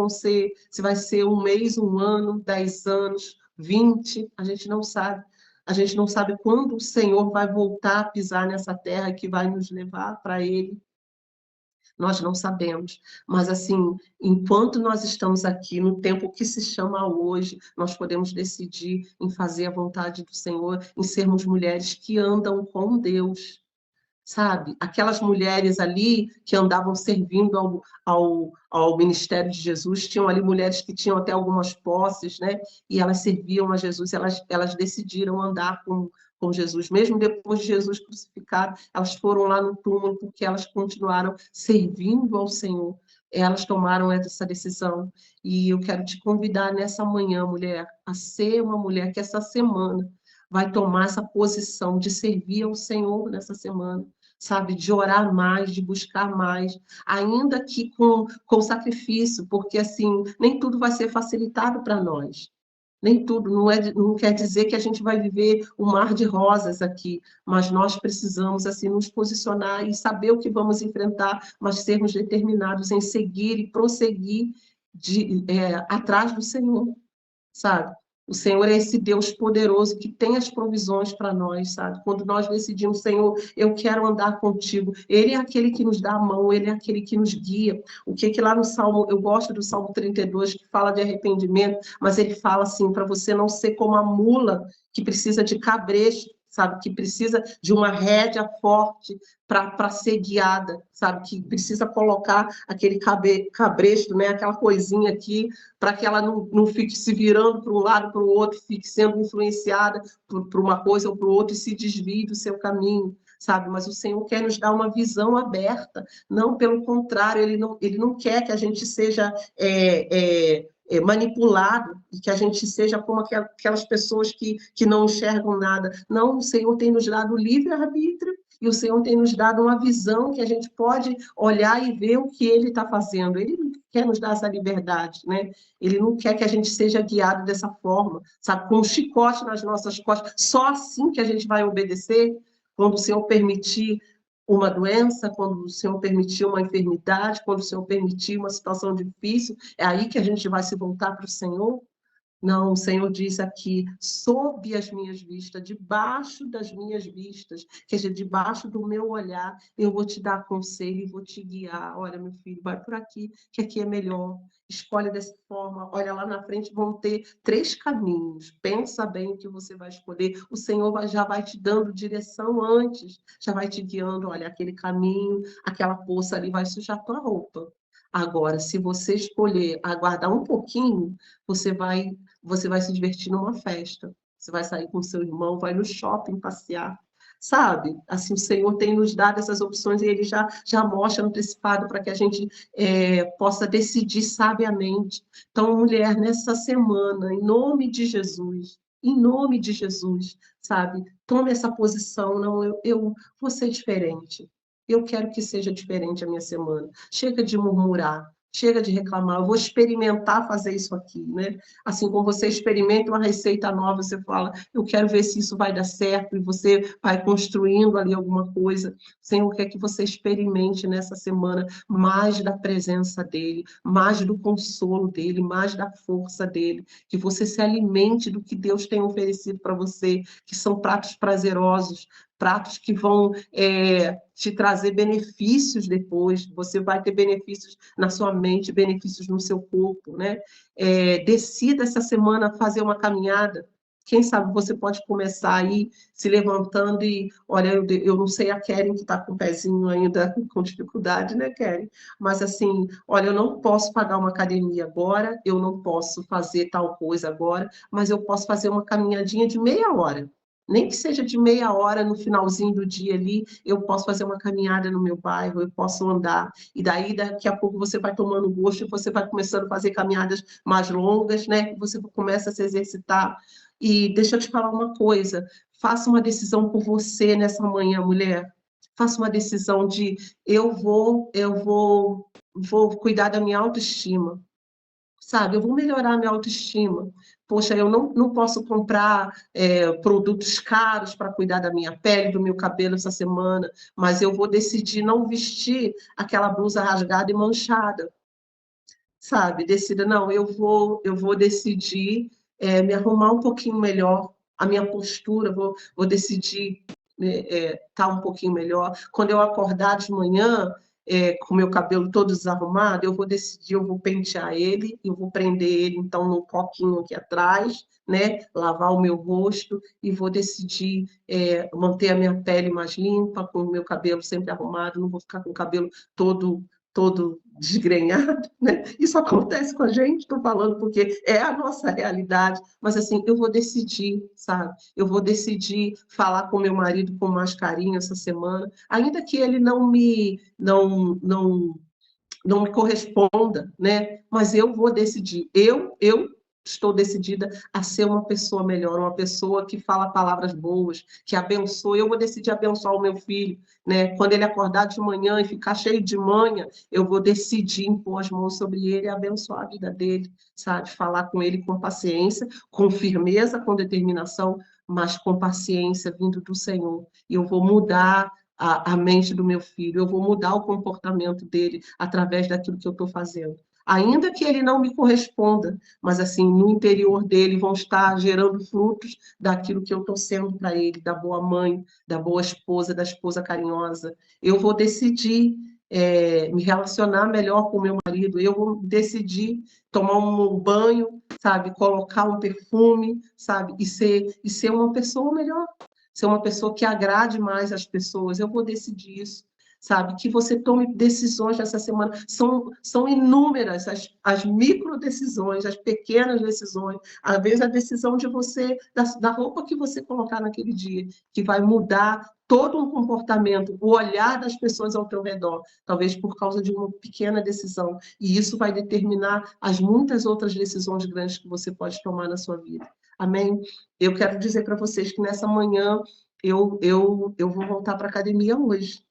vai ser um mês, um ano, 10 anos, 20, a gente não sabe. A gente não sabe quando o Senhor vai voltar a pisar nessa terra que vai nos levar para Ele. Nós não sabemos, mas assim, enquanto nós estamos aqui, no tempo que se chama hoje, nós podemos decidir em fazer a vontade do Senhor, em sermos mulheres que andam com Deus, sabe? Aquelas mulheres ali que andavam servindo ao ministério de Jesus, tinham ali mulheres que tinham até algumas posses, né? E elas serviam a Jesus, elas decidiram andar com Jesus, mesmo depois de Jesus crucificado, elas foram lá no túmulo porque elas continuaram servindo ao Senhor. Elas tomaram essa decisão. E eu quero te convidar nessa manhã, mulher, a ser uma mulher que essa semana vai tomar essa posição de servir ao Senhor nessa semana, sabe? De orar mais, de buscar mais, ainda que com sacrifício, porque assim, nem tudo vai ser facilitado para nós. Nem tudo, não quer dizer que a gente vai viver um mar de rosas aqui, mas nós precisamos assim nos posicionar e saber o que vamos enfrentar, mas sermos determinados em seguir e prosseguir atrás do Senhor, sabe? O Senhor é esse Deus poderoso que tem as provisões para nós, sabe? Quando nós decidimos, Senhor, eu quero andar contigo, Ele é aquele que nos dá a mão, Ele é aquele que nos guia. O que lá no Salmo, eu gosto do Salmo 32, que fala de arrependimento, mas ele fala assim, para você não ser como a mula que precisa de cabresto, sabe? Que precisa de uma rédea forte para ser guiada, sabe? Que precisa colocar aquele cabresto, né? Aquela coisinha aqui, para que ela não fique se virando para um lado, para o outro, fique sendo influenciada por uma coisa ou para o outro e se desvie do seu caminho, sabe? Mas o Senhor quer nos dar uma visão aberta, não pelo contrário, Ele não quer que a gente seja manipulado e que a gente seja como aquelas pessoas que não enxergam nada. Não, o Senhor tem nos dado livre-arbítrio e o Senhor tem nos dado uma visão que a gente pode olhar e ver o que Ele está fazendo. Ele quer nos dar essa liberdade, né? Ele não quer que a gente seja guiado dessa forma, sabe? Com um chicote nas nossas costas. Só assim que a gente vai obedecer, quando o Senhor permitir uma doença, quando o Senhor permitir uma enfermidade, quando o Senhor permitir uma situação difícil, é aí que a gente vai se voltar para o Senhor? Não, o Senhor diz aqui, sob as minhas vistas, debaixo das minhas vistas, quer dizer, debaixo do meu olhar, eu vou te dar conselho e vou te guiar. Olha, meu filho, vai por aqui, que aqui é melhor. Escolhe dessa forma. Olha, lá na frente vão ter 3 caminhos. Pensa bem o que você vai escolher. O Senhor já vai te dando direção antes, já vai te guiando. Olha, aquele caminho, aquela poça ali vai sujar tua roupa. Agora, se você escolher aguardar um pouquinho, você vai se divertir numa festa. Você vai sair com seu irmão, vai no shopping passear. Sabe? Assim, o Senhor tem nos dado essas opções e Ele já mostra antecipado para que a gente possa decidir sabiamente. Então, mulher, nessa semana, em nome de Jesus, sabe? Tome essa posição. Não, eu vou ser diferente. Eu quero que seja diferente a minha semana. Chega de murmurar. Chega de reclamar, eu vou experimentar fazer isso aqui, né? Assim como você experimenta uma receita nova, você fala, eu quero ver se isso vai dar certo, e você vai construindo ali alguma coisa. O Senhor quer que você experimente nessa semana mais da presença dEle, mais do consolo dEle, mais da força dEle, que você se alimente do que Deus tem oferecido para você, que são pratos prazerosos, pratos que vão te trazer benefícios depois, você vai ter benefícios na sua mente, benefícios no seu corpo, né? Decida essa semana fazer uma caminhada, quem sabe você pode começar aí se levantando e, olha, eu não sei a Keren que está com o pezinho ainda com dificuldade, né, Keren? Mas assim, olha, eu não posso pagar uma academia agora, eu não posso fazer tal coisa agora, mas eu posso fazer uma caminhadinha de meia hora. Nem que seja de meia hora no finalzinho do dia ali, eu posso fazer uma caminhada no meu bairro, eu posso andar. E daí, daqui a pouco, você vai tomando gosto e você vai começando a fazer caminhadas mais longas, né? Você começa a se exercitar. E deixa eu te falar uma coisa, faça uma decisão por você nessa manhã, mulher. Faça uma decisão de vou cuidar da minha autoestima. sabe? Eu vou melhorar a minha autoestima. Poxa, eu não posso comprar produtos caros para cuidar da minha pele, do meu cabelo essa semana, mas eu vou decidir não vestir aquela blusa rasgada e manchada, sabe? Decida, não, eu vou decidir me arrumar um pouquinho melhor, a minha postura, vou decidir estar um pouquinho melhor. Quando eu acordar de manhã, com o meu cabelo todo desarrumado, eu vou decidir, eu vou pentear ele, eu vou prender ele, então, num coquinho aqui atrás, né? Lavar o meu rosto e vou decidir manter a minha pele mais limpa, com o meu cabelo sempre arrumado, não vou ficar com o cabelo todo desgrenhado, né? Isso acontece com a gente, estou falando porque é a nossa realidade, mas assim, eu vou decidir, sabe? Eu vou decidir falar com meu marido com mais carinho essa semana, ainda que ele não me corresponda, né? Mas eu vou decidir, eu estou decidida a ser uma pessoa melhor, uma pessoa que fala palavras boas, que abençoa. Eu vou decidir abençoar o meu filho, né? Quando ele acordar de manhã e ficar cheio de manha, eu vou decidir impor as mãos sobre ele e abençoar a vida dele, sabe? Falar com ele com paciência, com firmeza, com determinação, mas com paciência vindo do Senhor. E eu vou mudar a mente do meu filho, eu vou mudar o comportamento dele através daquilo que eu estou fazendo. Ainda que ele não me corresponda, mas assim, no interior dele vão estar gerando frutos daquilo que eu estou sendo para ele, da boa mãe, da boa esposa, da esposa carinhosa. Eu vou decidir me relacionar melhor com o meu marido, eu vou decidir tomar um banho, sabe, colocar um perfume, sabe, e ser uma pessoa melhor, ser uma pessoa que agrade mais as pessoas. Eu vou decidir isso, sabe? Que você tome decisões nessa semana. São inúmeras as micro decisões, as pequenas decisões. Às vezes a decisão de você, da roupa que você colocar naquele dia, que vai mudar todo um comportamento, o olhar das pessoas ao teu redor, talvez por causa de uma pequena decisão. E isso vai determinar as muitas outras decisões grandes que você pode tomar na sua vida. Amém? Eu quero dizer para vocês que nessa manhã eu vou voltar para a academia hoje.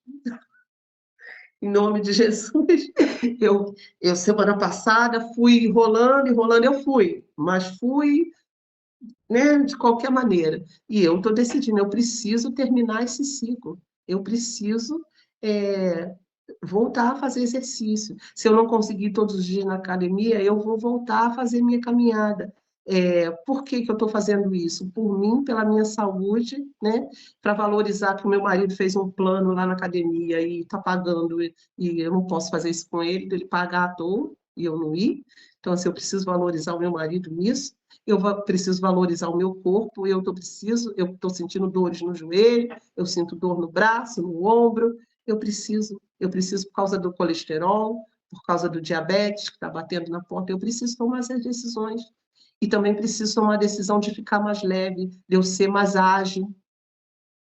Em nome de Jesus. Eu semana passada fui enrolando, eu fui, mas fui, né, de qualquer maneira. E eu estou decidindo, eu preciso terminar esse ciclo. Eu preciso voltar a fazer exercício. Se eu não conseguir todos os dias na academia, eu vou voltar a fazer minha caminhada. Por que eu estou fazendo isso? Por mim, pela minha saúde, né? Para valorizar que o meu marido fez um plano lá na academia e está pagando, e eu não posso fazer isso com ele pagar à toa e eu não ir. Então, assim, eu preciso valorizar o meu marido nisso, preciso valorizar o meu corpo, eu estou sentindo dores no joelho, eu sinto dor no braço, no ombro, eu preciso por causa do colesterol, por causa do diabetes que está batendo na porta, eu preciso tomar essas decisões. E também preciso tomar a decisão de ficar mais leve, de eu ser mais ágil.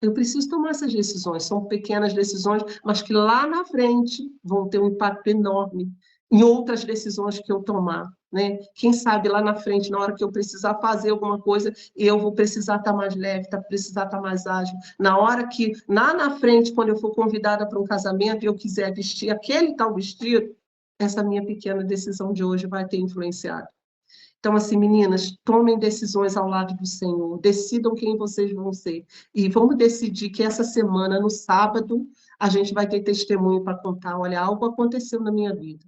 Eu preciso tomar essas decisões. São pequenas decisões, mas que lá na frente vão ter um impacto enorme em outras decisões que eu tomar. Né? Quem sabe lá na frente, na hora que eu precisar fazer alguma coisa, eu vou precisar estar mais leve, precisar estar mais ágil. Na hora que, lá na frente, quando eu for convidada para um casamento e eu quiser vestir aquele tal vestido, essa minha pequena decisão de hoje vai ter influenciado. Então, assim, meninas, tomem decisões ao lado do Senhor, decidam quem vocês vão ser. E vamos decidir que essa semana, no sábado, a gente vai ter testemunho para contar. Olha, algo aconteceu na minha vida.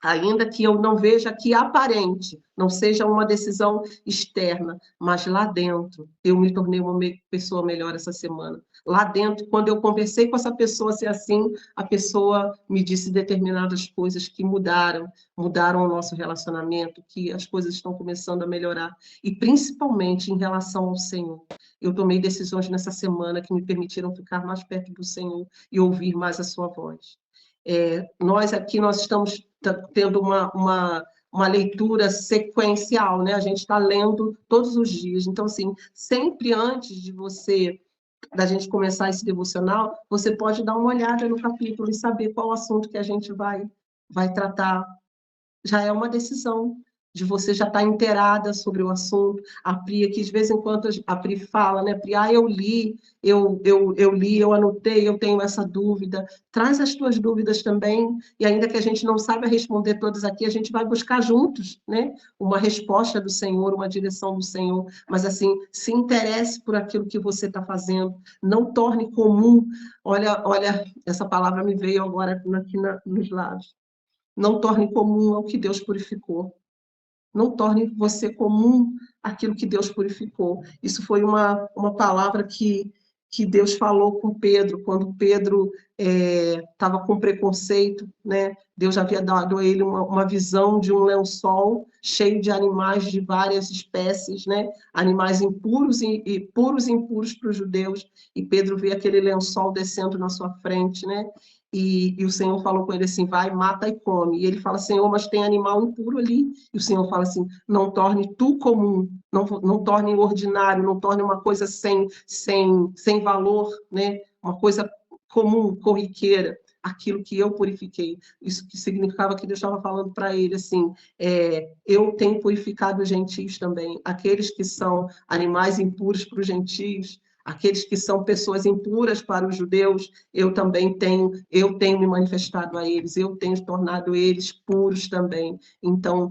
Ainda que eu não veja que aparente, não seja uma decisão externa, mas lá dentro eu me tornei uma pessoa melhor essa semana. Lá dentro, quando eu conversei com essa pessoa ser assim, a pessoa me disse determinadas coisas que mudaram o nosso relacionamento, que as coisas estão começando a melhorar, e principalmente em relação ao Senhor. Eu tomei decisões nessa semana que me permitiram ficar mais perto do Senhor e ouvir mais a sua voz. Nós estamos tendo uma leitura sequencial, né? A gente está lendo todos os dias. Então, assim, sempre antes da gente começar esse devocional, você pode dar uma olhada no capítulo e saber qual assunto que a gente vai tratar. Já é uma decisão. de você já estar inteirada sobre o assunto. A Pri aqui, de vez em quando, a Pri fala, né, Pri, eu li, eu anotei, eu tenho essa dúvida. Traz as tuas dúvidas também, e ainda que a gente não saiba responder todas aqui, a gente vai buscar juntos, né, uma resposta do Senhor, uma direção do Senhor. Mas, assim, se interesse por aquilo que você está fazendo, não torne comum. Olha, essa palavra me veio agora aqui nos lábios. Não torne comum ao que Deus purificou. Não torne você comum aquilo que Deus purificou. Isso foi uma palavra que Deus falou com Pedro, quando Pedro estava com preconceito, né? Deus havia dado a ele uma visão de um lençol cheio de animais de várias espécies, né? Animais impuros e puros e impuros para os judeus, e Pedro vê aquele lençol descendo na sua frente, né? E o Senhor falou com ele assim, vai, mata e come. E ele fala, Senhor, mas tem animal impuro ali. E o Senhor fala assim, não torne tu comum, não torne ordinário, não torne uma coisa sem valor, né? Uma coisa comum, corriqueira, aquilo que eu purifiquei. Isso que significava que Deus estava falando para ele, assim, eu tenho purificado os gentios também, aqueles que são animais impuros para os gentios, aqueles que são pessoas impuras para os judeus, eu tenho me manifestado a eles, eu tenho tornado eles puros também. Então,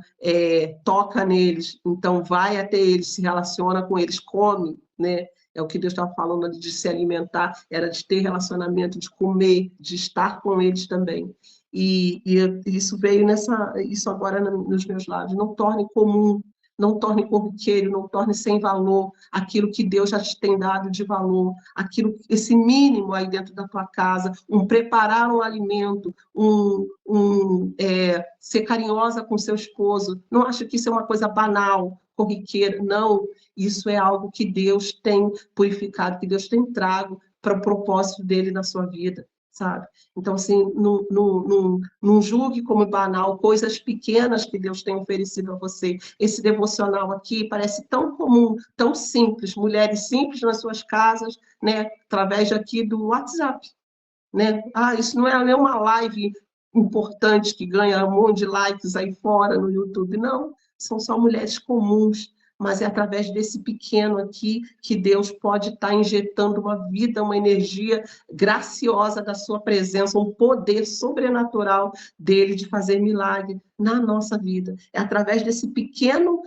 toca neles, então vai até eles, se relaciona com eles, come, né? É o que Deus estava falando de se alimentar, era de ter relacionamento, de comer, de estar com eles também. E isso veio isso agora nos meus lábios. Não torne comum, não torne corriqueiro, não torne sem valor aquilo que Deus já te tem dado de valor, esse mínimo aí dentro da tua casa, preparar um alimento, ser carinhosa com seu esposo. Não acho que isso é uma coisa banal, corriqueira, não. Isso é algo que Deus tem purificado, que Deus tem trago para o propósito dele na sua vida, sabe? Então, assim, não julgue como banal coisas pequenas que Deus tem oferecido a você. Esse devocional aqui parece tão comum, tão simples, mulheres simples nas suas casas, né? Através aqui do WhatsApp, né? Isso não é uma live importante que ganha um monte de likes aí fora no YouTube, não. São só mulheres comuns, mas é através desse pequeno aqui que Deus pode estar injetando uma vida, uma energia graciosa da sua presença, um poder sobrenatural dele de fazer milagre na nossa vida. É através desse pequeno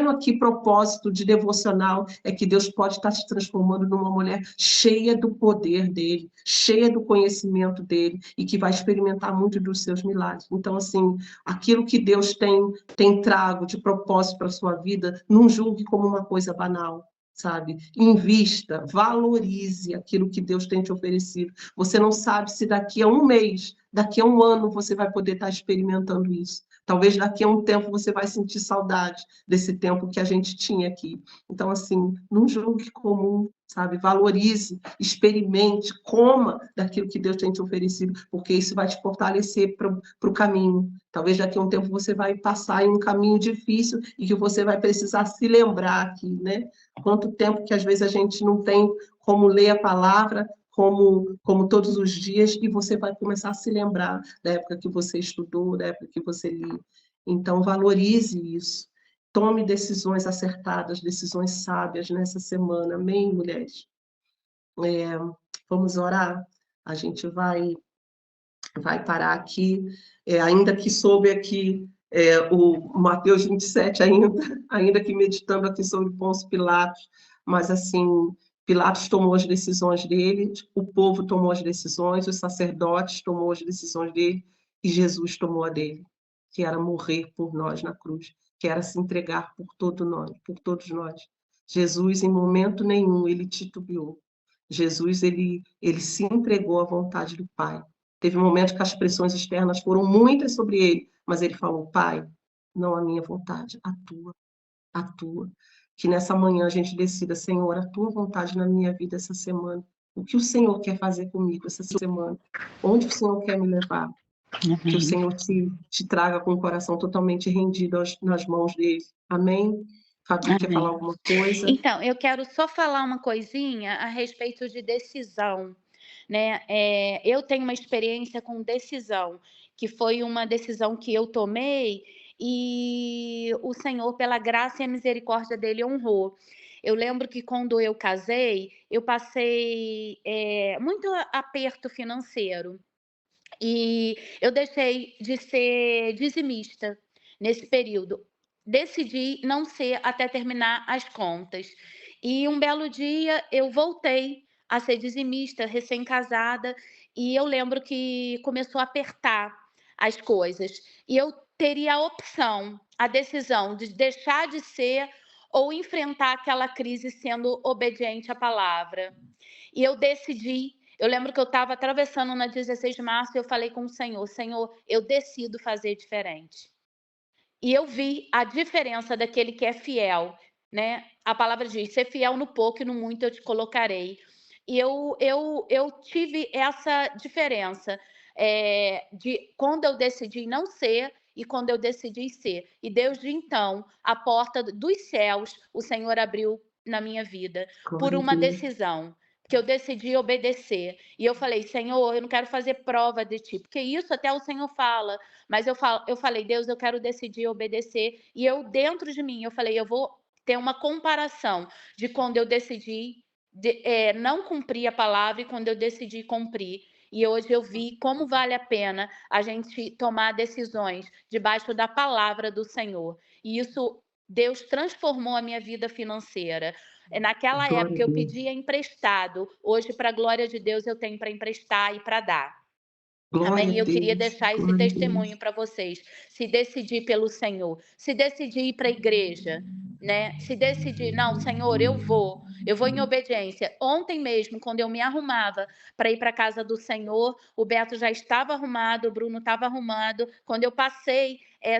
aqui propósito de devocional é que Deus pode estar se transformando numa mulher cheia do poder dele, cheia do conhecimento dele e que vai experimentar muito dos seus milagres. Então, assim, aquilo que Deus tem trago de propósito para a sua vida, não julgue como uma coisa banal, sabe? Invista, valorize aquilo que Deus tem te oferecido. Você não sabe se daqui a um mês, daqui a um ano, você vai poder estar experimentando isso. Talvez daqui a um tempo você vai sentir saudade desse tempo que a gente tinha aqui. Então, assim, não julgue comum, sabe? Valorize, experimente, coma daquilo que Deus tem te oferecido, porque isso vai te fortalecer para o caminho. Talvez daqui a um tempo você vai passar em um caminho difícil e que você vai precisar se lembrar aqui, né? Quanto tempo que às vezes a gente não tem como ler a palavra, como todos os dias, e você vai começar a se lembrar da época que você estudou, da época que você lia. Então, valorize isso. Tome decisões acertadas, decisões sábias nessa semana. Amém, mulheres? Vamos orar? A gente vai parar aqui, ainda que soube aqui o Mateus 27, ainda que meditando aqui sobre Pôncio Pilatos, mas assim, Pilatos tomou as decisões dele, o povo tomou as decisões, os sacerdotes tomou as decisões dele, e Jesus tomou a dele, que era morrer por nós na cruz, que era se entregar por todos nós. Jesus, em momento nenhum, ele titubeou. Jesus, ele se entregou à vontade do Pai. Teve um momento que as pressões externas foram muitas sobre ele, mas ele falou, Pai, não a minha vontade, a tua, a tua. Que nessa manhã a gente decida, Senhor, a tua vontade na minha vida essa semana. O que o Senhor quer fazer comigo essa semana? Onde o Senhor quer me levar? Que o Senhor te traga com o coração totalmente rendido nas mãos dele. Amém? Fabi, quer falar alguma coisa? Então, eu quero só falar uma coisinha a respeito de decisão, né? Eu tenho uma experiência com decisão, que foi uma decisão que eu tomei e o Senhor, pela graça e a misericórdia dele, honrou. Eu lembro que quando eu casei, eu passei muito aperto financeiro. E eu deixei de ser dizimista nesse período. Decidi não ser até terminar as contas. E um belo dia eu voltei a ser dizimista, recém-casada, e eu lembro que começou a apertar as coisas. E eu teria a opção, a decisão de deixar de ser ou enfrentar aquela crise sendo obediente à palavra. E eu decidi. Eu lembro que eu estava atravessando na 16 de março e eu falei com o Senhor: Senhor, eu decido fazer diferente. E eu vi a diferença daquele que é fiel, né? A palavra diz: ser fiel no pouco e no muito eu te colocarei. E eu tive essa diferença de quando eu decidi não ser e quando eu decidi ser. E desde então, a porta dos céus, o Senhor abriu na minha vida por Glória a uma Deus. decisão. Que eu decidi obedecer. E eu falei: Senhor, eu não quero fazer prova de ti, porque isso até o Senhor fala. Mas eu falei: Deus, eu quero decidir obedecer. E eu, dentro de mim, eu falei: eu vou ter uma comparação de quando eu decidi não cumprir a palavra e quando eu decidi cumprir. E hoje eu vi como vale a pena a gente tomar decisões debaixo da palavra do Senhor. E isso, Deus transformou a minha vida financeira. Naquela Glória a época eu Deus. pedia emprestado. Hoje, para a glória de Deus, eu tenho para emprestar e para dar. Glória Amém? a E eu queria Deus. deixar esse Glória a Deus. testemunho para vocês. Se decidir pelo Senhor, se decidir ir para a igreja, né? Se decidir, não, Senhor, eu vou em obediência. Ontem mesmo, quando eu me arrumava para ir para a casa do Senhor, o Beto já estava arrumado, o Bruno estava arrumado. Quando eu passei,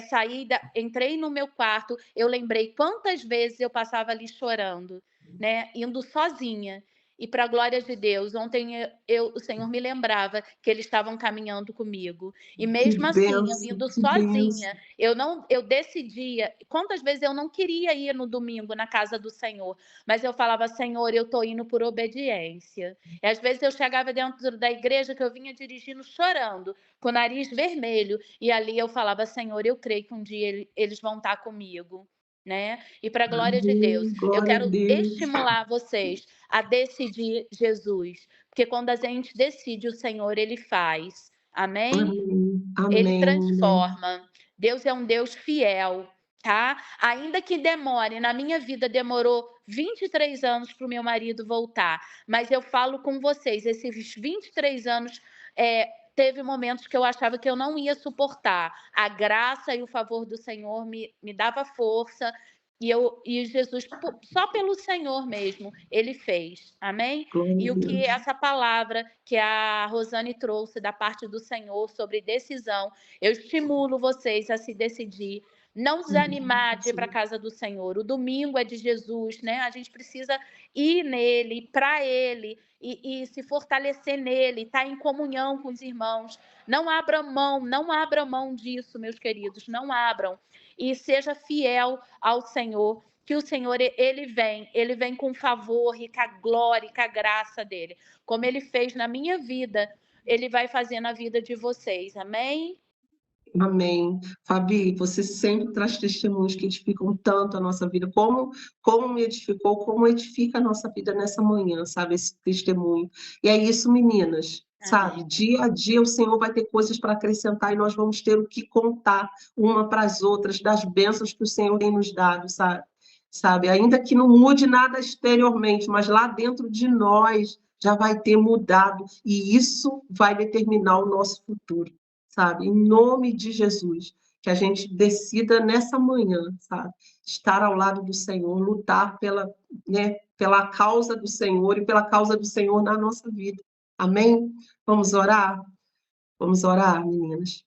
saída, entrei no meu quarto, eu lembrei quantas vezes eu passava ali chorando, né? Indo sozinha. E para a glória de Deus, ontem o Senhor me lembrava que eles estavam caminhando comigo. E Que mesmo assim, eu bênção, indo que bênção. sozinha, eu decidia. Quantas vezes eu não queria ir no domingo na casa do Senhor, mas eu falava: Senhor, eu estou indo por obediência. E às vezes eu chegava dentro da igreja que eu vinha dirigindo chorando, com o nariz vermelho, e ali eu falava: Senhor, eu creio que um dia eles vão estar comigo. Né? E para a glória de Deus, Amém. eu Glória a quero Deus. estimular vocês a decidir Jesus, porque quando a gente decide, o Senhor ele faz. Amém? Amém. Ele Amém. Amém. transforma. Deus é um Deus fiel, tá? Ainda que demore, na minha vida demorou 23 anos para o meu marido voltar, mas eu falo com vocês, esses 23 anos teve momentos que eu achava que eu não ia suportar. A graça e o favor do Senhor me dava força. E Jesus, só pelo Senhor mesmo, ele fez. Amém? Glória E a o que Deus. essa palavra que a Rosane trouxe da parte do Senhor sobre decisão, eu estimulo vocês a se decidir. Não desanimar de ir para a casa do Senhor. O domingo é de Jesus, né? A gente precisa ir nele, para ele, e se fortalecer nele, estar em comunhão com os irmãos. Não abram mão disso, meus queridos, não abram. E seja fiel ao Senhor, que o Senhor, ele vem com favor e com a glória e com a graça dele. Como ele fez na minha vida, ele vai fazer na vida de vocês. Amém? Amém. Fabi, você sempre traz testemunhos que edificam tanto a nossa vida, como me edificou, como edifica a nossa vida nessa manhã, sabe? Esse testemunho. E é isso, meninas, sabe? Amém. Dia a dia o Senhor vai ter coisas para acrescentar e nós vamos ter o que contar uma para as outras, das bênçãos que o Senhor tem nos dado, sabe? Sabe? Ainda que não mude nada exteriormente, mas lá dentro de nós já vai ter mudado e isso vai determinar o nosso futuro. Sabe? Em nome de Jesus, que a gente decida nessa manhã, sabe? Estar ao lado do Senhor, lutar pela causa do Senhor e pela causa do Senhor na nossa vida. Amém? Vamos orar? Vamos orar, meninas.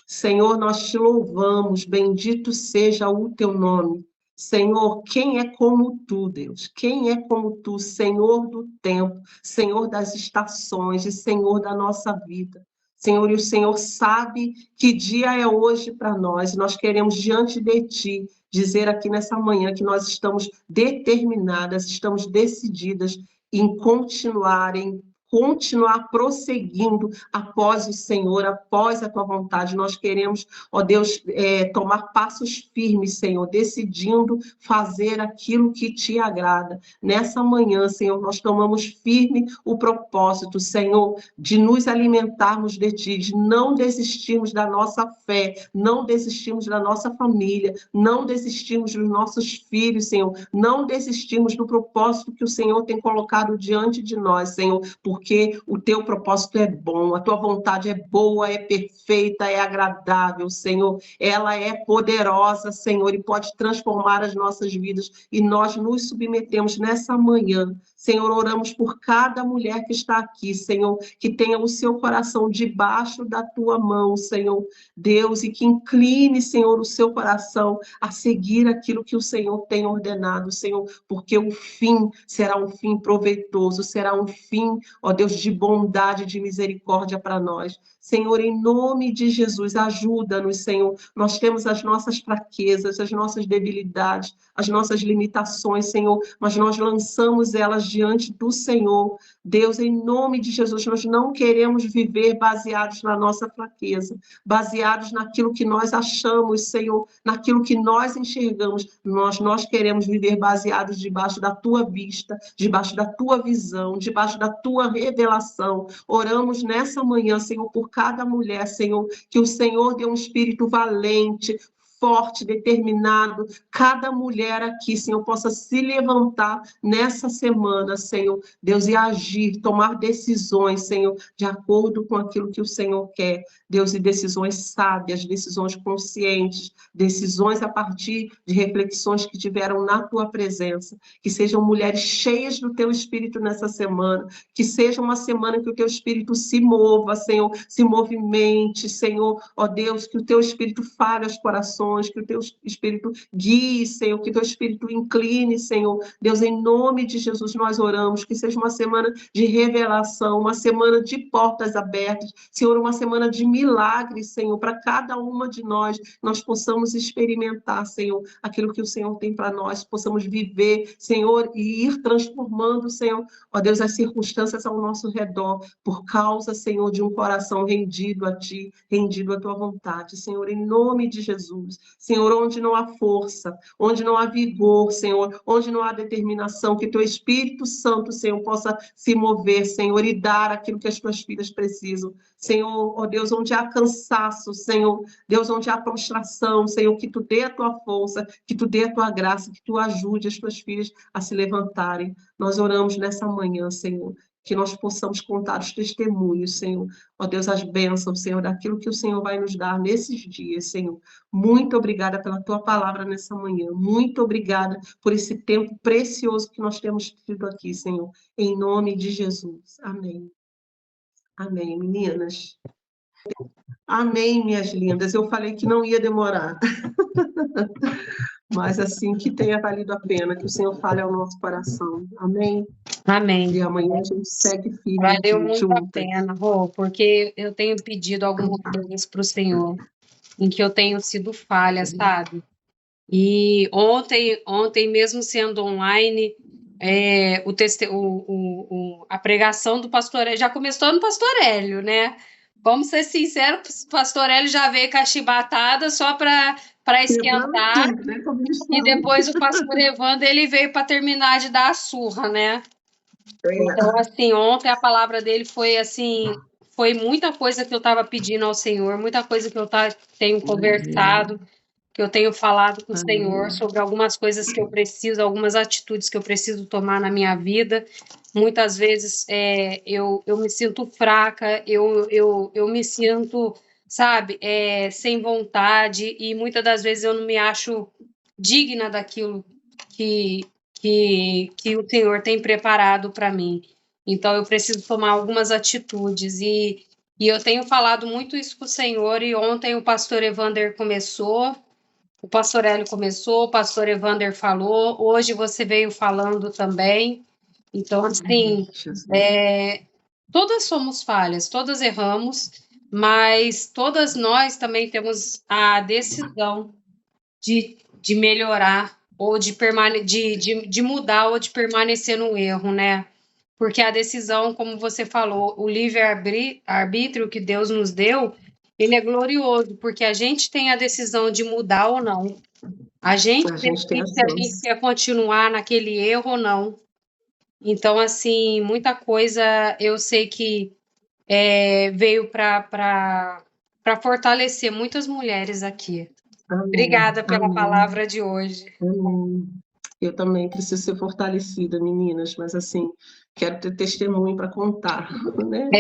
Senhor, nós te louvamos, bendito seja o teu nome. Senhor, quem é como tu, Deus? Quem é como tu, Senhor do tempo, Senhor das estações e Senhor da nossa vida? Senhor, e o Senhor sabe que dia é hoje para nós. Nós queremos, diante de ti, dizer aqui nessa manhã que nós estamos determinadas, estamos decididas em continuar, em continuar prosseguindo após o Senhor, após a tua vontade. Nós queremos, ó Deus, tomar passos firmes, Senhor, decidindo fazer aquilo que te agrada. Nessa manhã, Senhor, nós tomamos firme o propósito, Senhor, de nos alimentarmos de ti, de não desistirmos da nossa fé, não desistirmos da nossa família, não desistirmos dos nossos filhos, Senhor, não desistirmos do propósito que o Senhor tem colocado diante de nós, Senhor, porque o teu propósito é bom, a tua vontade é boa, é perfeita, é agradável, Senhor, ela é poderosa, Senhor, e pode transformar as nossas vidas, e nós nos submetemos nessa manhã, Senhor, oramos por cada mulher que está aqui, Senhor, que tenha o seu coração debaixo da tua mão, Senhor, Deus, e que incline, Senhor, o seu coração a seguir aquilo que o Senhor tem ordenado, Senhor, porque o fim será um fim proveitoso, será um fim, ó Deus, de bondade, de misericórdia para nós. Senhor, em nome de Jesus, ajuda-nos, Senhor. Nós temos as nossas fraquezas, as nossas debilidades, as nossas limitações, Senhor, mas nós lançamos elas diante do Senhor. Deus, em nome de Jesus, nós não queremos viver baseados na nossa fraqueza, baseados naquilo que nós achamos, Senhor, naquilo que nós enxergamos. Nós queremos viver baseados debaixo da tua vista, debaixo da tua visão, debaixo da tua revelação. Oramos nessa manhã, Senhor, por cada mulher, Senhor, que o Senhor dê um espírito valente, forte, determinado, cada mulher aqui, Senhor, possa se levantar nessa semana, Senhor, Deus, e agir, tomar decisões, Senhor, de acordo com aquilo que o Senhor quer, Deus, e decisões sábias, decisões conscientes, decisões a partir de reflexões que tiveram na tua presença, que sejam mulheres cheias do teu Espírito nessa semana, que seja uma semana que o teu Espírito se mova, Senhor, se movimente, Senhor, ó Deus, que o teu Espírito fale aos corações, que o teu Espírito guie, Senhor, que o teu Espírito incline, Senhor. Deus, em nome de Jesus, nós oramos, que seja uma semana de revelação, uma semana de portas abertas, Senhor, uma semana de milagres, Senhor, para cada uma de nós possamos experimentar, Senhor, aquilo que o Senhor tem para nós, possamos viver, Senhor, e ir transformando, Senhor, ó Deus, as circunstâncias ao nosso redor, por causa, Senhor, de um coração rendido a Ti, rendido à Tua vontade, Senhor, em nome de Jesus. Senhor, onde não há força, onde não há vigor, Senhor, onde não há determinação, que Teu Espírito Santo, Senhor, possa se mover, Senhor, e dar aquilo que as Tuas filhas precisam. Senhor, ó Deus, onde há cansaço, Senhor, Deus, onde há prostração, Senhor, que Tu dê a Tua força, que Tu dê a Tua graça, que Tu ajude as Tuas filhas a se levantarem. Nós oramos nessa manhã, Senhor, que nós possamos contar os testemunhos, Senhor. Ó Deus, as bênçãos, Senhor, daquilo que o Senhor vai nos dar nesses dias, Senhor. Muito obrigada pela Tua palavra nessa manhã. Muito obrigada por esse tempo precioso que nós temos tido aqui, Senhor. Em nome de Jesus. Amém. Amém, meninas. Amém, minhas lindas. Eu falei que não ia demorar. Mas assim, que tenha valido a pena, que o Senhor fale ao nosso coração. Amém? Amém. E amanhã a gente segue firme. Valeu muito a juntas. pena, Rô, porque eu tenho pedido algumas coisas para o Senhor, em que eu tenho sido falha, sabe? E ontem mesmo sendo online, a pregação do pastor Hélio já começou no pastor Hélio, né? Vamos ser sinceros, o pastor Hélio já veio com a chibatada só para esquentar, e depois o pastor Evandro ele veio para terminar de dar a surra, né? Então, assim, ontem a palavra dele foi assim, foi muita coisa que eu estava pedindo ao Senhor, muita coisa que eu tenho conversado, que eu tenho falado com o Senhor sobre algumas coisas que eu preciso, algumas atitudes que eu preciso tomar na minha vida. Muitas vezes eu me sinto fraca, eu me sinto, sabe, sem vontade, e muitas das vezes eu não me acho digna daquilo que o Senhor tem preparado para mim. Então, eu preciso tomar algumas atitudes, e eu tenho falado muito isso com o Senhor, e ontem o pastor Evander começou, o pastor Hélio começou, o pastor Evander falou, hoje você veio falando também. Então, assim, todas somos falhas, todas erramos, mas todas nós também temos a decisão de melhorar, ou de mudar, ou de permanecer no erro, né? porque a decisão, como você falou, o livre-arbítrio que Deus nos deu, ele é glorioso, porque a gente tem a decisão de mudar ou não. A gente A gente tem decide se a gente acesso. quer continuar naquele erro ou não. Então, assim, muita coisa eu sei que veio para fortalecer muitas mulheres aqui. Amém. Obrigada pela Amém. palavra de hoje. Amém. Eu também preciso ser fortalecida, meninas, mas assim, quero ter testemunho para contar, né?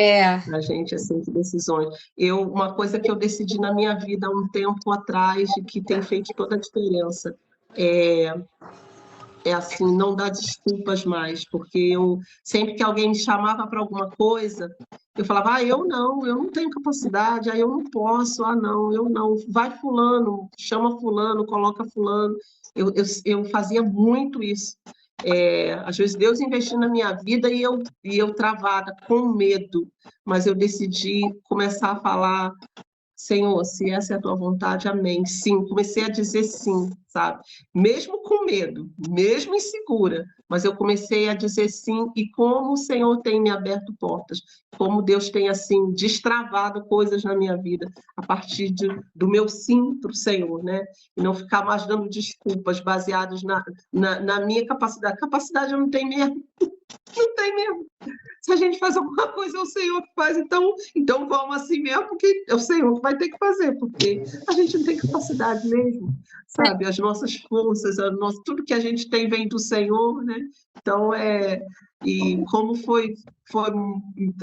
A gente, assim, de decisões. Uma coisa que eu decidi na minha vida há um tempo atrás e que tem feito toda a diferença é assim, não dar desculpas mais, porque eu sempre que alguém me chamava para alguma coisa, eu falava, eu não tenho capacidade, eu não posso, não, eu não, vai fulano, chama fulano, coloca fulano. Eu fazia muito isso. Às vezes Deus investiu na minha vida e eu travada, com medo, mas eu decidi começar a falar, Senhor, se essa é a tua vontade, amém. Sim, comecei a dizer sim, sabe? Mesmo com medo, mesmo insegura, mas eu comecei a dizer sim, e como o Senhor tem me aberto portas, como Deus tem, assim, destravado coisas na minha vida, a partir do meu sim para o Senhor, né? E não ficar mais dando desculpas baseadas na minha capacidade. Capacidade eu não tenho mesmo, não tem mesmo. Se a gente faz alguma coisa, é o Senhor que faz, então vamos assim mesmo, porque é o Senhor que vai ter que fazer, porque a gente não tem capacidade mesmo, sabe? As nossas forças, tudo que a gente tem vem do Senhor, né? Então, e como foi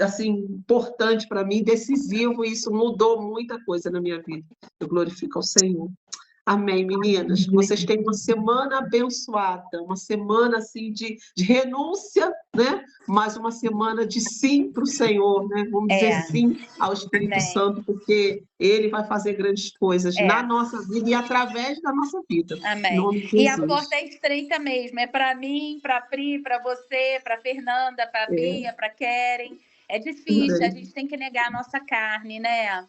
assim, importante para mim, decisivo, e isso mudou muita coisa na minha vida. Eu glorifico ao Senhor. Amém, meninas. Vocês têm uma semana abençoada, uma semana assim de renúncia, né? Mas uma semana de sim para o Senhor, né? Vamos dizer sim ao Espírito Santo, porque Ele vai fazer grandes coisas na nossa vida e através da nossa vida. Amém. Em nome de E Jesus. a porta é estreita mesmo, é para mim, para a Pri, para você, para a Fernanda, para a Bia, para a Keren. É difícil, a gente tem que negar a nossa carne, né?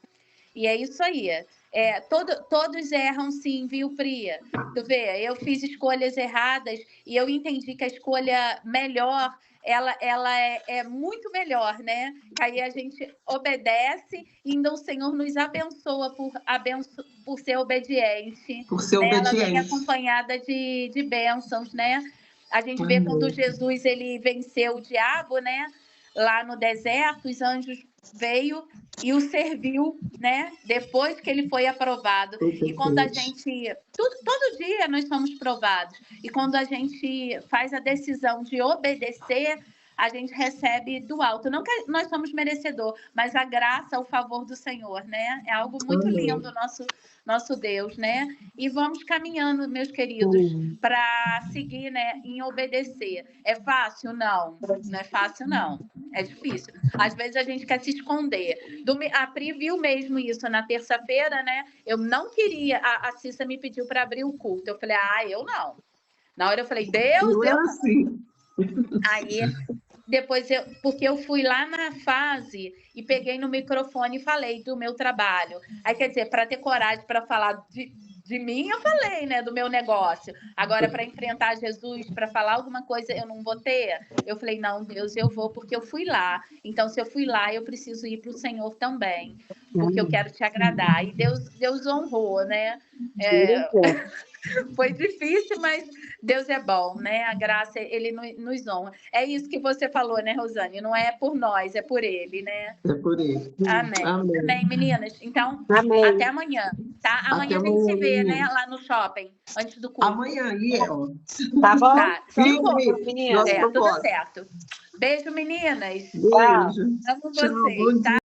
E é isso aí. Todos erram sim, viu, Pri? Tu vê, eu fiz escolhas erradas e eu entendi que a escolha melhor, ela é muito melhor, né? Que aí a gente obedece e ainda o Senhor nos abençoa por ser obediente. Por ser né? obediente. Ela vem acompanhada de bênçãos, né? A gente vê quando Jesus ele venceu o diabo, né? Lá no deserto, os anjos veio e o serviu, né? Depois que ele foi aprovado. E quando a gente... Todo dia nós somos provados. E quando a gente faz a decisão de obedecer, a gente recebe do alto. Não que nós somos merecedor, mas a graça, o favor do Senhor, né? É algo muito lindo, nosso Deus, né? E vamos caminhando, meus queridos, para seguir, né, em obedecer. É fácil? Não. Não é fácil, não. É difícil. Às vezes a gente quer se esconder. A Pri viu mesmo isso na terça-feira, né? Eu não queria. A Cissa me pediu para abrir o culto. Eu falei, eu não. Na hora eu falei, Deus, eu não. Assim. Aí, depois, porque eu fui lá na fase e peguei no microfone e falei do meu trabalho. Aí, quer dizer, para ter coragem para falar de mim, eu falei, né, do meu negócio. Agora, para enfrentar Jesus, para falar alguma coisa, eu não vou ter. Eu falei, não, Deus, eu vou, porque eu fui lá. Então, se eu fui lá, eu preciso ir para o Senhor também, porque eu quero te agradar. E Deus honrou, né? Foi difícil, mas Deus é bom, né? A graça, Ele nos honra. É isso que você falou, né, Rosane? Não é por nós, é por Ele, né? É por Ele. Amém. Amém, meninas. Então, até amanhã, tá? Amanhã Até a gente se vê, amanhã. né? Lá no shopping, antes do culto. Amanhã, ó. Tá bom? Tá. Tudo Tudo certo. Beijo, meninas. Beijo. Amo Tchau, vocês, bom tá? dia.